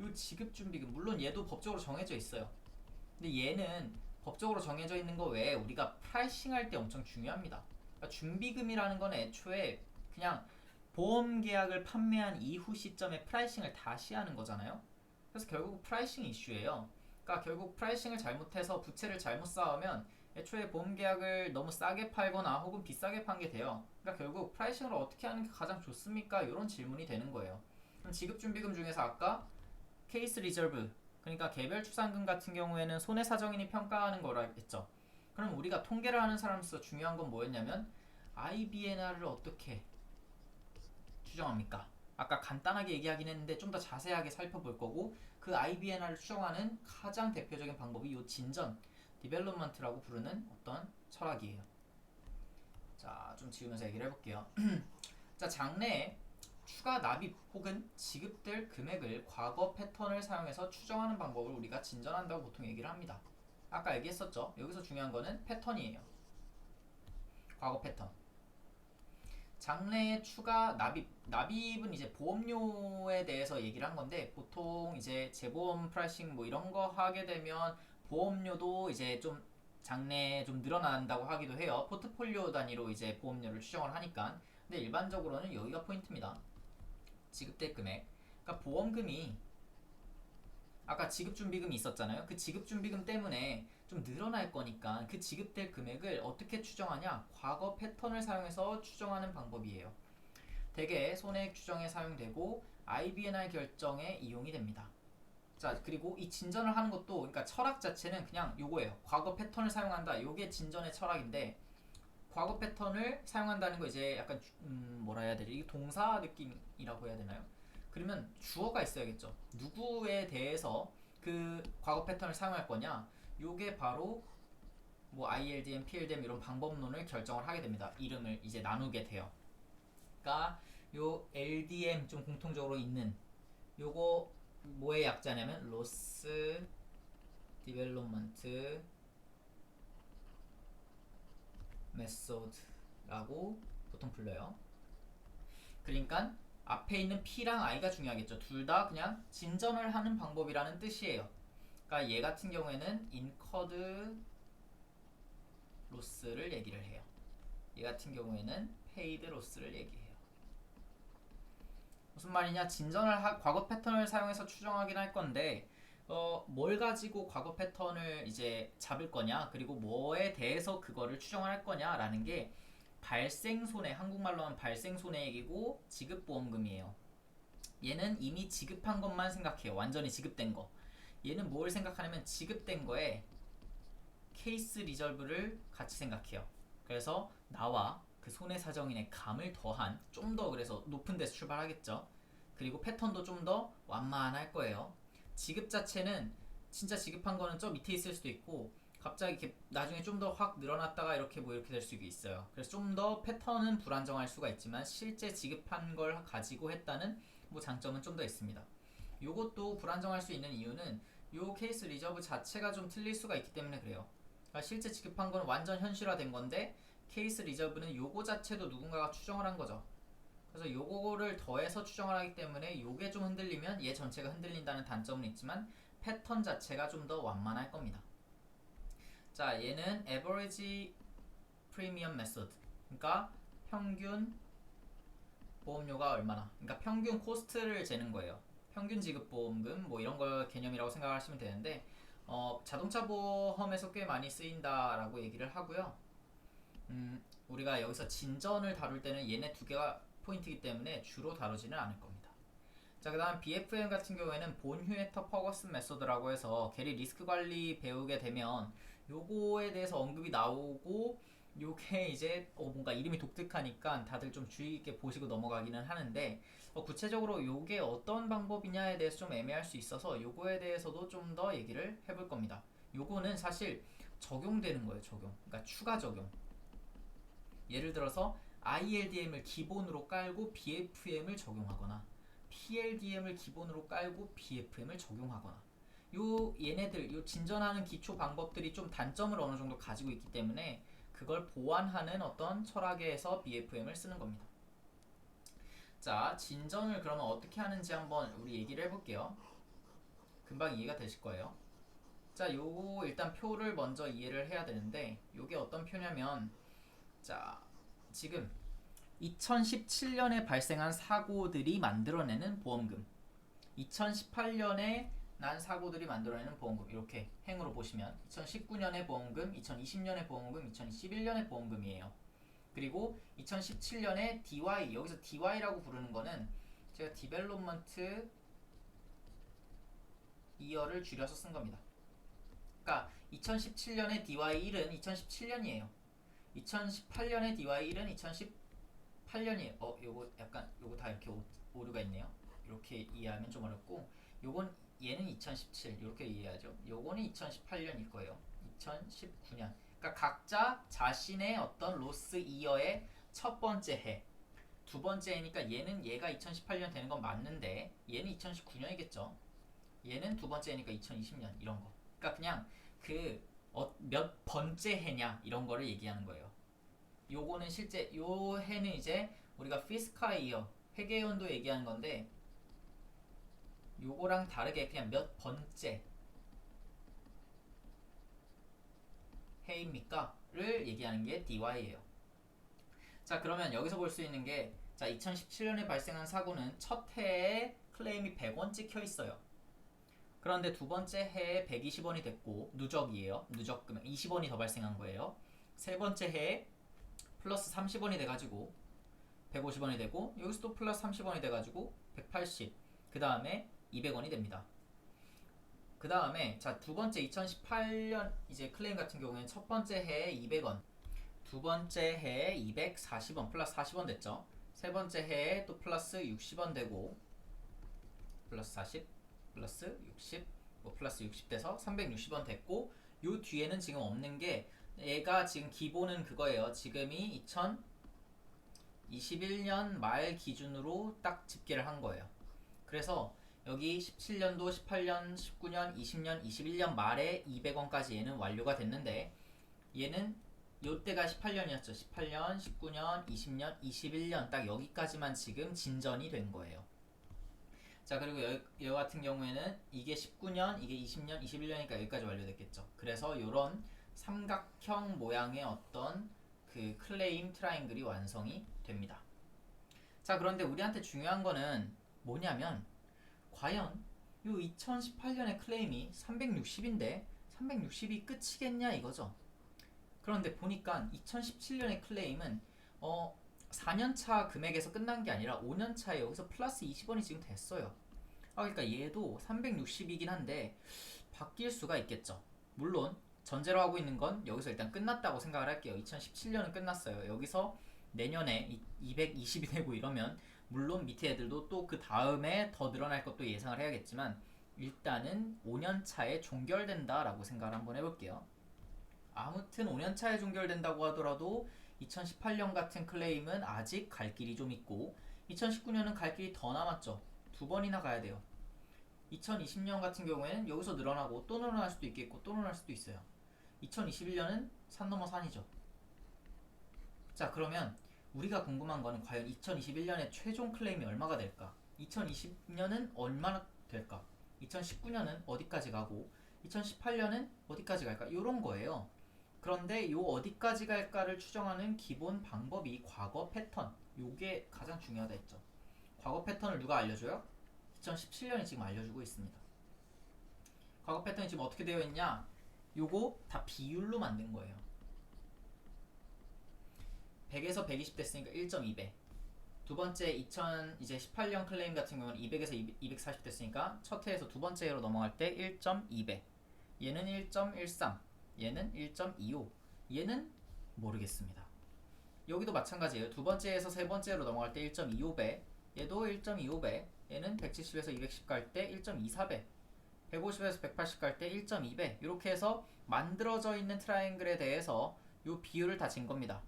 요 지급준비금, 물론 얘도 법적으로 정해져 있어요. 근데 얘는 법적으로 정해져 있는 거 외에 우리가 프라이싱 할 때 엄청 중요합니다. 그러니까 준비금이라는 건 애초에 그냥 보험 계약을 판매한 이후 시점에 프라이싱을 다시 하는 거잖아요. 그래서 결국 프라이싱 이슈예요. 그러니까 결국 프라이싱을 잘못해서 부채를 잘못 쌓으면 애초에 보험 계약을 너무 싸게 팔거나 혹은 비싸게 판 게 돼요. 그러니까 결국 프라이싱을 어떻게 하는 게 가장 좋습니까? 이런 질문이 되는 거예요. 그럼 지급준비금 중에서 아까 케이스 리저브, 그러니까 개별 추산금 같은 경우에는 손해사정인이 평가하는 거라 했죠. 그럼 우리가 통계를 하는 사람으로서 중요한 건 뭐였냐면 IBNR을 어떻게 추정합니까? 아까 간단하게 얘기하긴 했는데 좀 더 자세하게 살펴볼 거고, 그 IBNR을 추정하는 가장 대표적인 방법이 이 진전, 디벨롭먼트라고 부르는 어떤 철학이에요. 자, 좀 지우면서 얘기를 해볼게요. 자, 장래에 추가 납입 혹은 지급될 금액을 과거 패턴을 사용해서 추정하는 방법을 우리가 진전한다고 보통 얘기를 합니다. 아까 얘기했었죠. 여기서 중요한 거는 패턴이에요. 과거 패턴. 장래에 추가 납입은 이제 보험료에 대해서 얘기를 한 건데, 보통 이제 재보험 프라이싱 뭐 이런 거 하게 되면 보험료도 이제 좀 장래에 좀 늘어난다고 하기도 해요. 포트폴리오 단위로 이제 보험료를 추정을 하니까. 근데 일반적으로는 여기가 포인트입니다. 지급될 금액. 그러니까 보험금이 아까 지급준비금이 있었잖아요. 그 지급준비금 때문에 좀 늘어날 거니까 그 지급될 금액을 어떻게 추정하냐? 과거 패턴을 사용해서 추정하는 방법이에요. 대개 손해액 추정에 사용되고 IBNR 결정에 이용이 됩니다. 자, 그리고 이 진전을 하는 것도, 그러니까 철학 자체는 그냥 요거예요. 과거 패턴을 사용한다. 요게 진전의 철학인데, 과거 패턴을 사용한다는 거 이제 약간 뭐라 해야 되지? 이게 동사 느낌이라고 해야 되나요? 그러면 주어가 있어야겠죠. 누구에 대해서 그 과거 패턴을 사용할 거냐? 요게 바로 뭐 ILDM, PLDM 이런 방법론을 결정을 하게 됩니다. 이름을 이제 나누게 돼요. 그러니까 요 LDM 좀 공통적으로 있는 요거 뭐의 약자냐면 로스 디벨롭먼트 메소드라고 보통 불러요. 그러니까 앞에 있는 P랑 I가 중요하겠죠. 둘 다 그냥 진전을 하는 방법이라는 뜻이에요. 그러니까 얘 같은 경우에는 incurred loss를 얘기를 해요. 얘 같은 경우에는 paid loss를 얘기해요. 무슨 말이냐? 과거 패턴을 사용해서 추정하긴 할 건데, 뭘 가지고 과거 패턴을 이제 잡을 거냐, 그리고 뭐에 대해서 그거를 추정할 거냐라는 게 발생 손해, 한국말로 하면 발생 손해액이고 지급보험금이에요. 얘는 이미 지급한 것만 생각해요. 완전히 지급된 거. 얘는 뭘 생각하냐면 지급된 거에 케이스 리저브를 같이 생각해요. 그래서 나와 그 손해사정인의 감을 더한 좀 더 그래서 높은 데서 출발하겠죠. 그리고 패턴도 좀 더 완만할 거예요. 지급 자체는 진짜 지급한 거는 저 밑에 있을 수도 있고 갑자기 이렇게 나중에 좀 더 확 늘어났다가 이렇게 뭐 이렇게 될 수도 있어요. 그래서 좀 더 패턴은 불안정할 수가 있지만 실제 지급한 걸 가지고 했다는 뭐 장점은 좀 더 있습니다. 요것도 불안정할 수 있는 이유는 요 케이스 리저브 자체가 좀 틀릴 수가 있기 때문에 그래요. 그러니까 실제 지급한 건 완전 현실화된 건데 케이스 리저브는 요거 자체도 누군가가 추정을 한 거죠. 그래서 요거를 더해서 추정을 하기 때문에 요게 좀 흔들리면 얘 전체가 흔들린다는 단점은 있지만 패턴 자체가 좀 더 완만할 겁니다. 자, 얘는 average premium method. 그러니까 평균 보험료가 얼마나. 그러니까 평균 코스트를 재는 거예요. 평균 지급 보험금 뭐 이런 걸 개념이라고 생각하시면 되는데 자동차 보험에서 꽤 많이 쓰인다라고 얘기를 하고요. 우리가 여기서 진전을 다룰 때는 얘네 두 개가 포인트이기 때문에 주로 다루지는 않을 겁니다. 자, 그 다음 BFM 같은 경우에는 본 휴에터 퍼거슨 메소드라고 해서 게리 리스크 관리 배우게 되면 요거에 대해서 언급이 나오고 요게 이제 뭔가 이름이 독특하니까 다들 좀 주의 있게 보시고 넘어가기는 하는데 구체적으로 요게 어떤 방법이냐에 대해서 좀 애매할 수 있어서 요거에 대해서도 좀 더 얘기를 해볼 겁니다. 요거는 사실 적용되는 거예요. 적용. 그러니까 추가 적용. 예를 들어서 ILDM을 기본으로 깔고 BFM을 적용하거나 PLDM을 기본으로 깔고 BFM을 적용하거나 얘네들 요 진전하는 기초 방법들이 좀 단점을 어느 정도 가지고 있기 때문에 그걸 보완하는 어떤 철학에서 BFM을 쓰는 겁니다. 자, 진전을 그러면 어떻게 하는지 한번 우리 얘기를 해볼게요. 금방 이해가 되실 거예요. 자, 요거 일단 표를 먼저 이해를 해야 되는데 요게 어떤 표냐면 자, 지금 2017년에 발생한 사고들이 만들어내는 보험금, 2018년에 난 사고들이 만들어내는 보험금, 이렇게 행으로 보시면 2019년의 보험금, 2020년의 보험금, 2021년의 보험금이에요. 그리고 2017년에 DY, 여기서 DY라고 부르는 거는 제가 디벨롭먼트 이어를 줄여서 쓴 겁니다. 그러니까 2017년에 DY1은 2017년이에요. 2018년에 DY1은 2018년이에요. 요거 약간 요거 다 이렇게 오류가 있네요. 이렇게 이해하면 좀 어렵고, 요건 얘는 2017 이렇게 이해하죠. 요거는 2018년일 거예요. 2019년. 그러니까 각자 자신의 어떤 로스 이어의 첫 번째 해, 두 번째 해니까 얘가 2018년 되는 건 맞는데 얘는 2019년이겠죠. 얘는 두 번째 해니까 2020년 이런 거. 그러니까 그냥 몇 번째 해냐 이런 거를 얘기하는 거예요. 요거는 실제 요 해는 이제 우리가 피스칼 이어 회계연도 얘기하는 건데 요거랑 다르게 그냥 몇 번째 해입니까?를 얘기하는 게 DY예요. 자, 그러면 여기서 볼 수 있는 게 자, 2017년에 발생한 사고는 첫 해에 클레임이 100원 찍혀 있어요. 그런데 두 번째 해에 120원이 됐고 누적이에요. 누적 금액 20원이 더 발생한 거예요. 세 번째 해에 플러스 30원이 돼가지고 150원이 되고 여기서 또 플러스 30원이 돼가지고 180. 그 다음에 200원이 됩니다. 그 다음에 자, 두 번째 2018년 이제 클레임 같은 경우에는 첫 번째 해에 200원, 두 번째 해에 240원 플러스 40원 됐죠. 세 번째 해에 또 플러스 60원 되고 플러스 40 플러스 60 뭐 플러스 60 돼서 360원 됐고, 요 뒤에는 지금 없는 게 얘가 지금 기본은 그거예요. 지금이 2021년 말 기준으로 딱 집계를 한 거예요. 그래서 여기 17년도, 18년, 19년, 20년, 21년 말에 200원까지 얘는 완료가 됐는데 얘는 요때가 18년이었죠. 18년, 19년, 20년, 21년 딱 여기까지만 지금 진전이 된 거예요. 자, 그리고 여 같은 경우에는 이게 19년, 이게 20년, 21년이니까 여기까지 완료됐겠죠. 그래서 요런 삼각형 모양의 어떤 그 클레임 트라이앵글이 완성이 됩니다. 자, 그런데 우리한테 중요한 거는 뭐냐면 과연 요 2018년의 클레임이 360인데 360이 끝이겠냐 이거죠. 그런데 보니까 2017년의 클레임은 4년차 금액에서 끝난 게 아니라 5년차에 여기서 플러스 20원이 지금 됐어요. 그러니까 얘도 360이긴 한데 바뀔 수가 있겠죠. 물론 전제로 하고 있는 건 여기서 일단 끝났다고 생각을 할게요. 2017년은 끝났어요. 여기서 내년에 220이 되고 이러면 물론 밑에 애들도 또 그 다음에 더 늘어날 것도 예상을 해야겠지만 일단은 5년차에 종결된다라고 생각을 한번 해볼게요. 아무튼 5년차에 종결된다고 하더라도 2018년 같은 클레임은 아직 갈 길이 좀 있고 2019년은 갈 길이 더 남았죠. 두 번이나 가야 돼요. 2020년 같은 경우에는 여기서 늘어나고 또 늘어날 수도 있겠고 또 늘어날 수도 있어요. 2021년은 산 넘어 산이죠. 자, 그러면 우리가 궁금한 거는 과연 2021년에 최종 클레임이 얼마가 될까? 2020년은 얼마나 될까? 2019년은 어디까지 가고 2018년은 어디까지 갈까? 이런 거예요. 그런데 요 어디까지 갈까를 추정하는 기본 방법이 과거 패턴. 요게 가장 중요하다 했죠. 과거 패턴을 누가 알려줘요? 2017년이 지금 알려주고 있습니다. 과거 패턴이 지금 어떻게 되어 있냐? 요거 다 비율로 만든 거예요. 100에서 120 됐으니까 1.2배. 두 번째 2018년 클레임 같은 경우는 200에서 240 됐으니까 첫 해에서 두 번째 해로 넘어갈 때 1.2배. 얘는 1.13. 얘는 1.25. 얘는 모르겠습니다. 여기도 마찬가지예요. 두 번째에서 세 번째로 넘어갈 때 1.25배. 얘도 1.25배. 얘는 170에서 210 갈 때 1.24배. 150에서 180 갈 때 1.2배. 이렇게 해서 만들어져 있는 트라이앵글에 대해서 요 비율을 다 진 겁니다.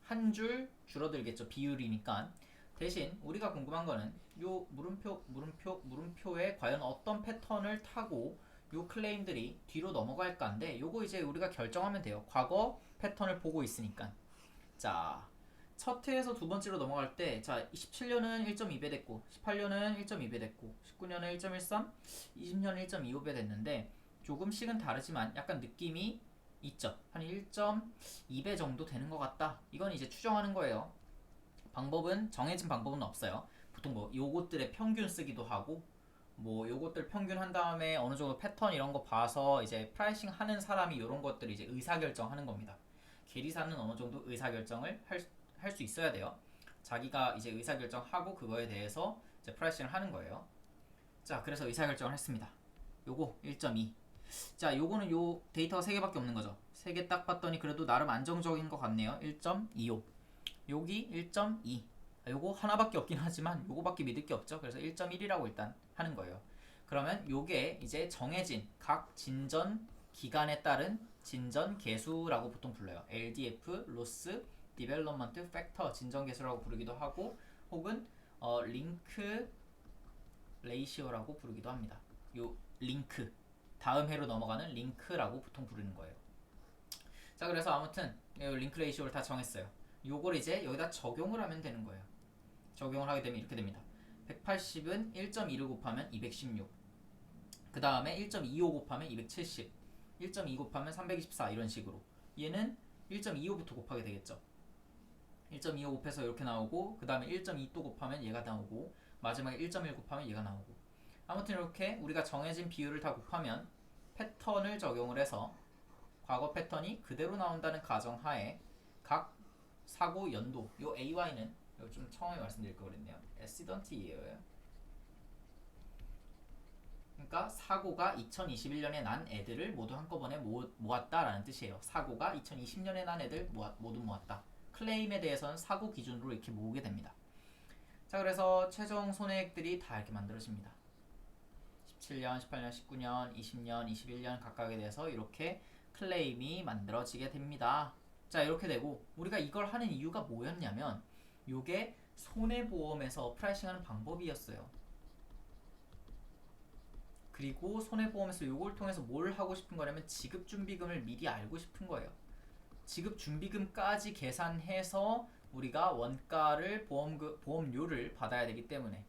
한 줄 줄어들겠죠. 비율이니까. 대신 우리가 궁금한 거는 요 물음표에 과연 어떤 패턴을 타고 요 클레임들이 뒤로 넘어갈까인데 요거 이제 우리가 결정하면 돼요. 과거 패턴을 보고 있으니까. 자, 첫 회에서 두 번째로 넘어갈 때, 자, 17년은 1.2배 됐고, 18년은 1.2배 됐고, 19년은 1.13, 20년은 1.25배 됐는데, 조금씩은 다르지만 약간 느낌이 있죠. 한 1.2배 정도 되는 것 같다. 이건 이제 추정하는 거예요. 방법은, 정해진 방법은 없어요. 보통 뭐 요것들의 평균 쓰기도 하고, 뭐 요것들 평균 한 다음에 어느 정도 패턴 이런 거 봐서 이제 프라이싱 하는 사람이 이런 것들 이제 의사결정하는 겁니다. 계리사는 어느 정도 의사결정을 할 수 있어야 돼요. 자기가 이제 의사결정하고 그거에 대해서 이제 프라이싱을 하는 거예요. 자, 그래서 의사결정을 했습니다. 요거 1.2. 자, 요거는 요 데이터가 3개밖에 없는 거죠. 3개 딱 봤더니 그래도 나름 안정적인 것 같네요. 1.25. 여기 1.2. 요거 하나밖에 없긴 하지만 요거밖에 믿을 게 없죠. 그래서 1.1이라고 일단 하는 거예요. 그러면 요게 이제 정해진 각 진전 기간에 따른 진전 계수라고 보통 불러요. LDF, 로스, 디벨롭먼트 팩터 진전 계수라고 부르기도 하고 혹은 링크 레이시오라고 부르기도 합니다. 요 링크 다음 해로 넘어가는 링크라고 보통 부르는 거예요. 자, 그래서 아무튼 링크 레이시오를 다 정했어요. 요걸 이제 여기다 적용을 하면 되는 거예요. 적용을 하게 되면 이렇게 됩니다. 180은 1.2를 곱하면 216. 그 다음에 1.25 곱하면 270. 1.2 곱하면 324 이런 식으로. 얘는 1.25부터 곱하게 되겠죠. 1.25 곱해서 이렇게 나오고 그 다음에 1.2 또 곱하면 얘가 나오고 마지막에 1.1 곱하면 얘가 나오고 아무튼 이렇게 우리가 정해진 비율을 다 곱하면 패턴을 적용을 해서 과거 패턴이 그대로 나온다는 가정하에 각 사고 연도 요 AY는 이거 좀 처음에 말씀드릴 거 그랬네요. 액시던트예요. 그러니까 사고가 2021년에 난 애들을 모두 한꺼번에 모았다라는 뜻이에요. 사고가 2020년에 난 애들 모두 모았다. 클레임에 대해서는 사고 기준으로 이렇게 모으게 됩니다. 자, 그래서 최종 손해액들이 다 이렇게 만들어집니다. 17년, 18년, 19년, 20년, 21년 각각에 대해서 이렇게 클레임이 만들어지게 됩니다. 자, 이렇게 되고 우리가 이걸 하는 이유가 뭐였냐면 요게 손해보험에서 프라이싱하는 방법이었어요. 그리고 손해보험에서 요걸 통해서 뭘 하고 싶은 거냐면 지급준비금을 미리 알고 싶은 거예요. 지급준비금까지 계산해서 우리가 원가를 보험료를 받아야 되기 때문에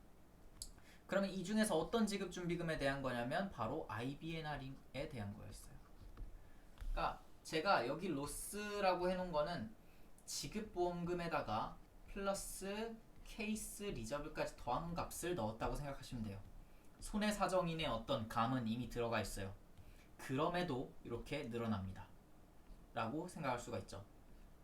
그러면 이 중에서 어떤 지급준비금에 대한 거냐면 바로 IBNR에 대한 거였어요. 그러니까 제가 여기 로스라고 해놓은 거는 지급보험금에다가 플러스 케이스 리저브까지 더한 값을 넣었다고 생각하시면 돼요. 손해사정인의 어떤 감은 이미 들어가 있어요. 그럼에도 이렇게 늘어납니다. 라고 생각할 수가 있죠.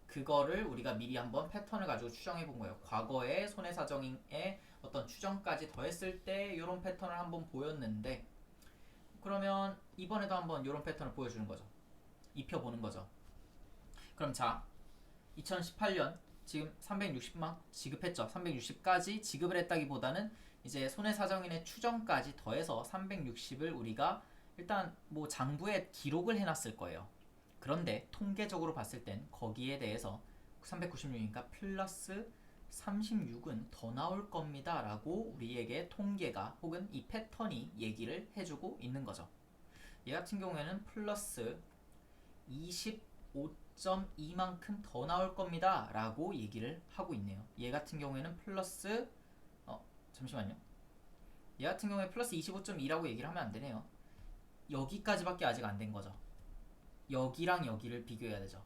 그거를 우리가 미리 한번 패턴을 가지고 추정해 본 거예요. 과거의 손해사정인의 어떤 추정까지 더했을 때 이런 패턴을 한번 보였는데 그러면 이번에도 한번 이런 패턴을 보여주는 거죠. 입혀보는 거죠. 그럼 자, 2018년 지금 360만 지급했죠. 360까지 지급을 했다기보다는 이제 손해사정인의 추정까지 더해서 360을 우리가 일단 뭐 장부에 기록을 해놨을 거예요. 그런데 통계적으로 봤을 땐 거기에 대해서 396이니까 플러스 36은 더 나올 겁니다 라고 우리에게 통계가 혹은 이 패턴이 얘기를 해주고 있는 거죠. 얘 같은 경우에는 플러스 25.2만큼 더 나올 겁니다 라고 얘기를 하고 있네요. 얘 같은 경우에는 플러스 잠시만요. 얘 같은 경우에 플러스 25.2라고 얘기를 하면 안 되네요. 여기까지밖에 아직 안 된 거죠. 여기랑 여기를 비교해야 되죠.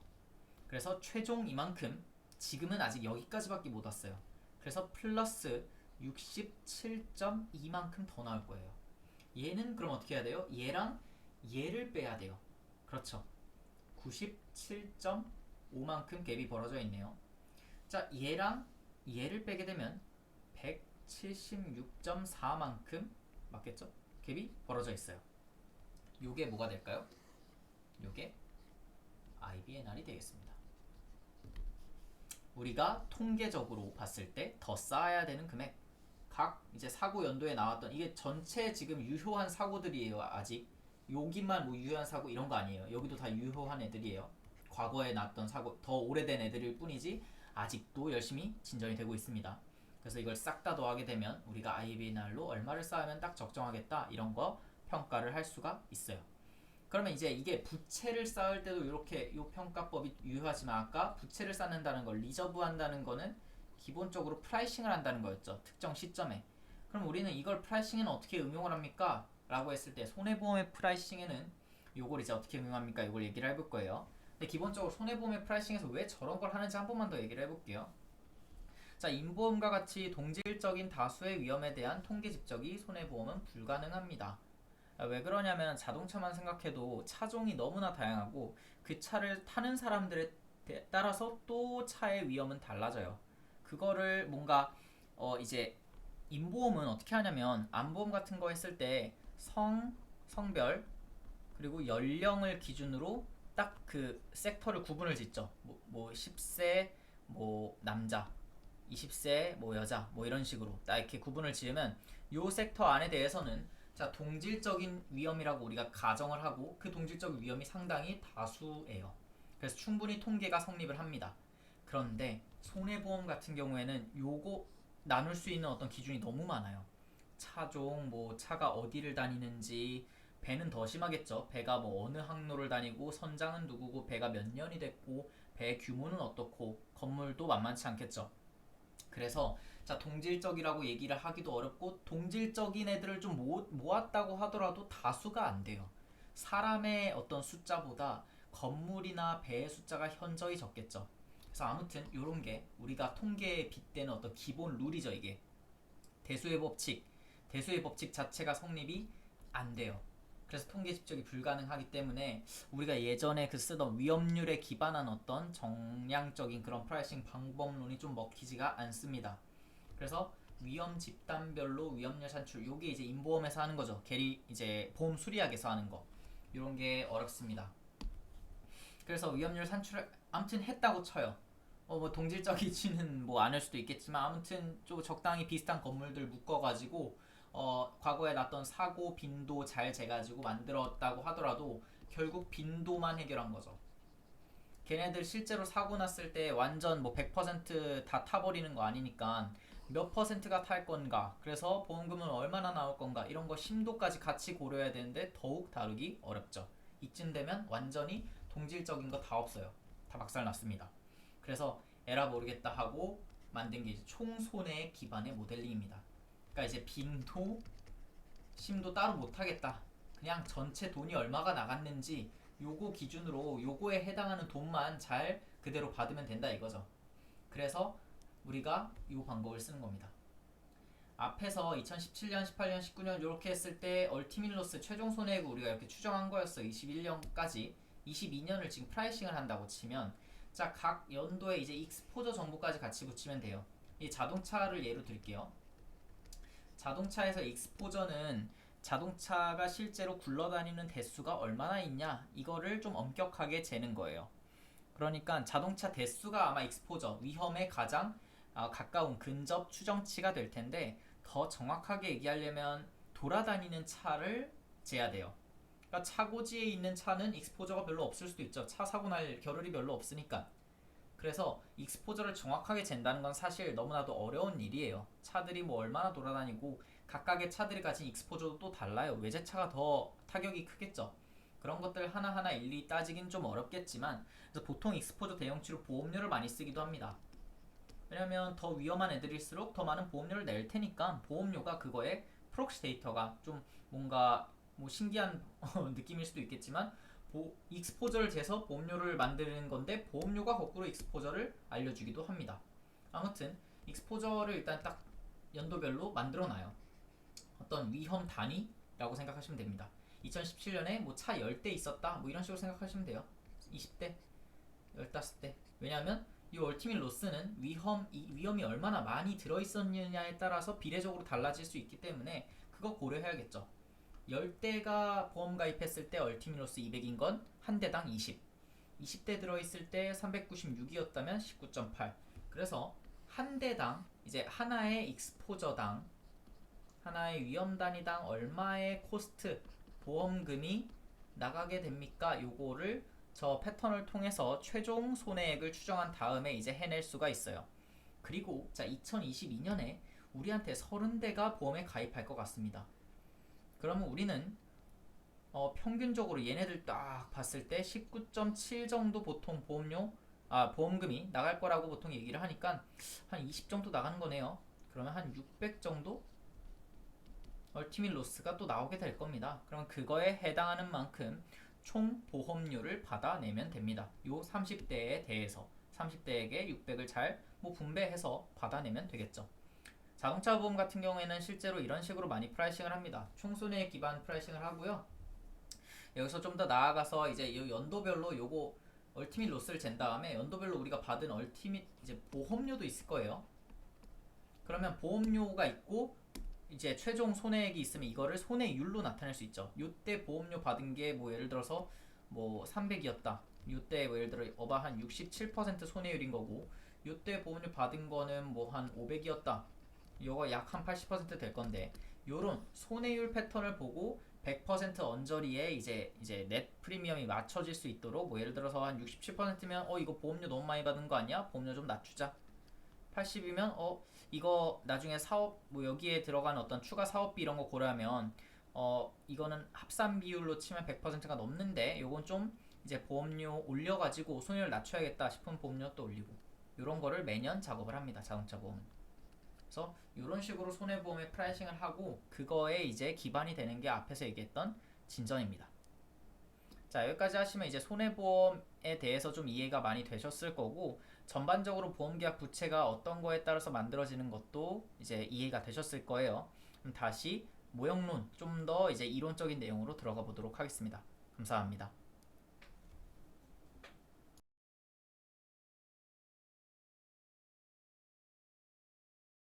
그래서 최종 이만큼 지금은 아직 여기까지밖에 못 왔어요. 그래서 플러스 67.2만큼 더 나올 거예요. 얘는 그럼 어떻게 해야 돼요? 얘랑 얘를 빼야 돼요. 그렇죠. 97.5만큼 갭이 벌어져 있네요. 자, 얘랑 얘를 빼게 되면 176.4만큼 맞겠죠? 갭이 벌어져 있어요. 요게 뭐가 될까요? 요게 IBNR이 되겠습니다. 우리가 통계적으로 봤을 때 더 쌓아야 되는 금액 각 이제 사고 연도에 나왔던 이게 전체 지금 유효한 사고들이에요. 아직 여기만 뭐 유효한 사고 이런 거 아니에요. 여기도 다 유효한 애들이에요. 과거에 났던 사고 더 오래된 애들일 뿐이지 아직도 열심히 진전이 되고 있습니다. 그래서 이걸 싹 다 더하게 되면 우리가 IBNR로 얼마를 쌓으면 딱 적정하겠다 이런 거 평가를 할 수가 있어요. 그러면 이제 이게 부채를 쌓을 때도 이렇게 이 평가법이 유효하지만 아까 부채를 쌓는다는 걸 리저브한다는 거는 기본적으로 프라이싱을 한다는 거였죠. 특정 시점에. 그럼 우리는 이걸 프라이싱에는 어떻게 응용을 합니까? 라고 했을 때 손해보험의 프라이싱에는 요걸 이제 어떻게 응용합니까? 이걸 얘기를 해볼 거예요. 근데 기본적으로 손해보험의 프라이싱에서 왜 저런 걸 하는지 한 번만 더 얘기를 해볼게요. 자, 인보험과 같이 동질적인 다수의 위험에 대한 통계 집적이 손해보험은 불가능합니다. 왜 그러냐면 자동차만 생각해도 차종이 너무나 다양하고 그 차를 타는 사람들에 따라서 또 차의 위험은 달라져요. 그거를 뭔가 이제 인보험은 어떻게 하냐면 암보험 같은 거 했을 때 성별 그리고 연령을 기준으로 딱 그 섹터를 구분을 짓죠. 뭐 10세 뭐 남자 20세 뭐 여자 뭐 이런 식으로 딱 이렇게 구분을 지으면 요 섹터 안에 대해서는 자 동질적인 위험이라고 우리가 가정을 하고 그 동질적 위험이 상당히 다수예요. 그래서 충분히 통계가 성립을 합니다. 그런데 손해보험 같은 경우에는 요거 나눌 수 있는 어떤 기준이 너무 많아요. 차종, 뭐 차가 어디를 다니는지, 배는 더 심하겠죠. 배가 뭐 어느 항로를 다니고 선장은 누구고 배가 몇 년이 됐고 배 규모는 어떻고 건물도 만만치 않겠죠. 그래서 자 동질적이라고 얘기를 하기도 어렵고 동질적인 애들을 좀 모았다고 하더라도 다수가 안 돼요. 사람의 어떤 숫자보다 건물이나 배의 숫자가 현저히 적겠죠. 그래서 아무튼 이런 게 우리가 통계에 빗대는 어떤 기본 룰이죠. 이게 대수의 법칙, 대수의 법칙 자체가 성립이 안 돼요. 그래서 통계 집적이 불가능하기 때문에 우리가 예전에 그 쓰던 위험률에 기반한 어떤 정량적인 그런 프라이싱 방법론이 좀 먹히지가 않습니다. 그래서 위험 집단별로 위험률 산출, 요게 이제 인보험에서 하는 거죠. 계리 이제 보험 수리학에서 하는 거. 요런 게 어렵습니다. 그래서 위험률 산출을 아무튼 했다고 쳐요. 뭐 동질적이지는 뭐 않을 수도 있겠지만 아무튼 좀 적당히 비슷한 건물들 묶어가지고 과거에 났던 사고 빈도 잘 재가지고 만들었다고 하더라도 결국 빈도만 해결한 거죠. 걔네들 실제로 사고 났을 때 완전 뭐 100%다 타버리는 거 아니니까 몇 퍼센트가 탈 건가, 그래서 보험금은 얼마나 나올 건가, 이런 거 심도까지 같이 고려해야 되는데 더욱 다루기 어렵죠. 이쯤 되면 완전히 동질적인 거 다 없어요. 다 박살났습니다. 그래서 에라 모르겠다 하고 만든 게 이제 총손해 기반의 모델링입니다. 그러니까 이제 빈도, 심도 따로 못하겠다. 그냥 전체 돈이 얼마가 나갔는지 요거 기준으로 요거에 해당하는 돈만 잘 그대로 받으면 된다 이거죠. 그래서 우리가 이 방법을 쓰는 겁니다. 앞에서 2017년, 18년, 19년 이렇게 했을 때 얼티밋 로스 최종 손해액을 우리가 이렇게 추정한 거였어. 21년까지 22년을 지금 프라이싱을 한다고 치면 자 각 연도에 이제 익스포저 정보까지 같이 붙이면 돼요. 이 자동차를 예로 들게요. 자동차에서 익스포저는 자동차가 실제로 굴러다니는 대수가 얼마나 있냐 이거를 좀 엄격하게 재는 거예요. 그러니까 자동차 대수가 아마 익스포저 위험에 가장 가까운 근접 추정치가 될 텐데 더 정확하게 얘기하려면 돌아다니는 차를 재야 돼요. 그러니까 차고지에 있는 차는 익스포저가 별로 없을 수도 있죠. 차 사고 날 겨를이 별로 없으니까. 그래서 익스포저를 정확하게 잰다는 건 사실 너무나도 어려운 일이에요. 차들이 뭐 얼마나 돌아다니고 각각의 차들이 가진 익스포저도 또 달라요. 외제차가 더 타격이 크겠죠. 그런 것들 하나하나 일일이 따지긴 좀 어렵겠지만 그래서 보통 익스포저 대형치로 보험료를 많이 쓰기도 합니다. 왜냐면 더 위험한 애들일수록 더 많은 보험료를 낼 테니까 보험료가 그거에 프록시 데이터가 좀 뭔가 뭐 신기한 느낌일 수도 있겠지만 익스포저를 재서 보험료를 만드는 건데 보험료가 거꾸로 익스포저를 알려주기도 합니다. 아무튼 익스포저를 일단 딱 연도별로 만들어놔요. 어떤 위험 단위라고 생각하시면 됩니다. 2017년에 뭐 차 10대 있었다 뭐 이런 식으로 생각하시면 돼요. 20대, 15대. 왜냐하면 이 얼티밋 로스는 위험이 얼마나 많이 들어있었느냐에 따라서 비례적으로 달라질 수 있기 때문에 그거 고려해야겠죠. 10대가 보험 가입했을 때 얼티밋 로스 200인 건 한 대당 20. 20대 들어있을 때 396이었다면 19.8. 그래서 한 대당 이제 하나의 익스포저당 하나의 위험 단위당 얼마의 코스트 보험금이 나가게 됩니까? 요거를 저 패턴을 통해서 최종 손해액을 추정한 다음에 이제 해낼 수가 있어요. 그리고 자 2022년에 우리한테 30대가 보험에 가입할 것 같습니다. 그러면 우리는 평균적으로 얘네들 딱 봤을 때 19.7 정도 보통 보험금이 나갈 거라고 보통 얘기를 하니까 한 20 정도 나가는 거네요. 그러면 한 600 정도 얼티밋 로스가 또 나오게 될 겁니다. 그럼 그거에 해당하는 만큼 총 보험료를 받아내면 됩니다. 요 30대에 대해서 30대에게 600을 잘 분배해서 받아내면 되겠죠. 자동차 보험 같은 경우에는 실제로 이런 식으로 많이 프라이싱을 합니다. 총손해 기반 프라이싱을 하고요. 여기서 좀 더 나아가서 이제 이 연도별로 요거 얼티밋 로스를 잰 다음에 연도별로 우리가 받은 얼티밋 이제 보험료도 있을 거예요. 그러면 보험료가 있고 이제 최종 손해액이 있으면 이거를 손해율로 나타낼 수 있죠. 이때 보험료 받은 게 예를 들어서 300이었다. 이때 예를 들어 어바 한 67% 손해율인 거고 이때 보험료 받은 거는 한 500이었다. 이거 약 한 80%될 건데 요런 손해율 패턴을 보고 100% 언저리에 이제 넷 프리미엄이 맞춰질 수 있도록 예를 들어서 한 67%면 이거 보험료 너무 많이 받은 거 아니야? 보험료 좀 낮추자. 80이면 이거 나중에 사업 여기에 들어간 어떤 추가 사업비 이런 거 고려하면 이거는 합산 비율로 치면 100%가 넘는데 요건 좀 이제 보험료 올려가지고 손해를 낮춰야겠다 싶은 보험료 또 올리고 이런 거를 매년 작업을 합니다. 자동차 보험은. 그래서 이런 식으로 손해보험의 프라이싱을 하고 그거에 이제 기반이 되는 게 앞에서 얘기했던 진전입니다. 자, 여기까지 하시면 이제 손해보험에 대해서 좀 이해가 많이 되셨을 거고 전반적으로 보험계약 부채가 어떤 거에 따라서 만들어지는 것도 이제 이해가 되셨을 거예요. 그럼 다시 모형론 좀 더 이제 이론적인 내용으로 들어가 보도록 하겠습니다. 감사합니다.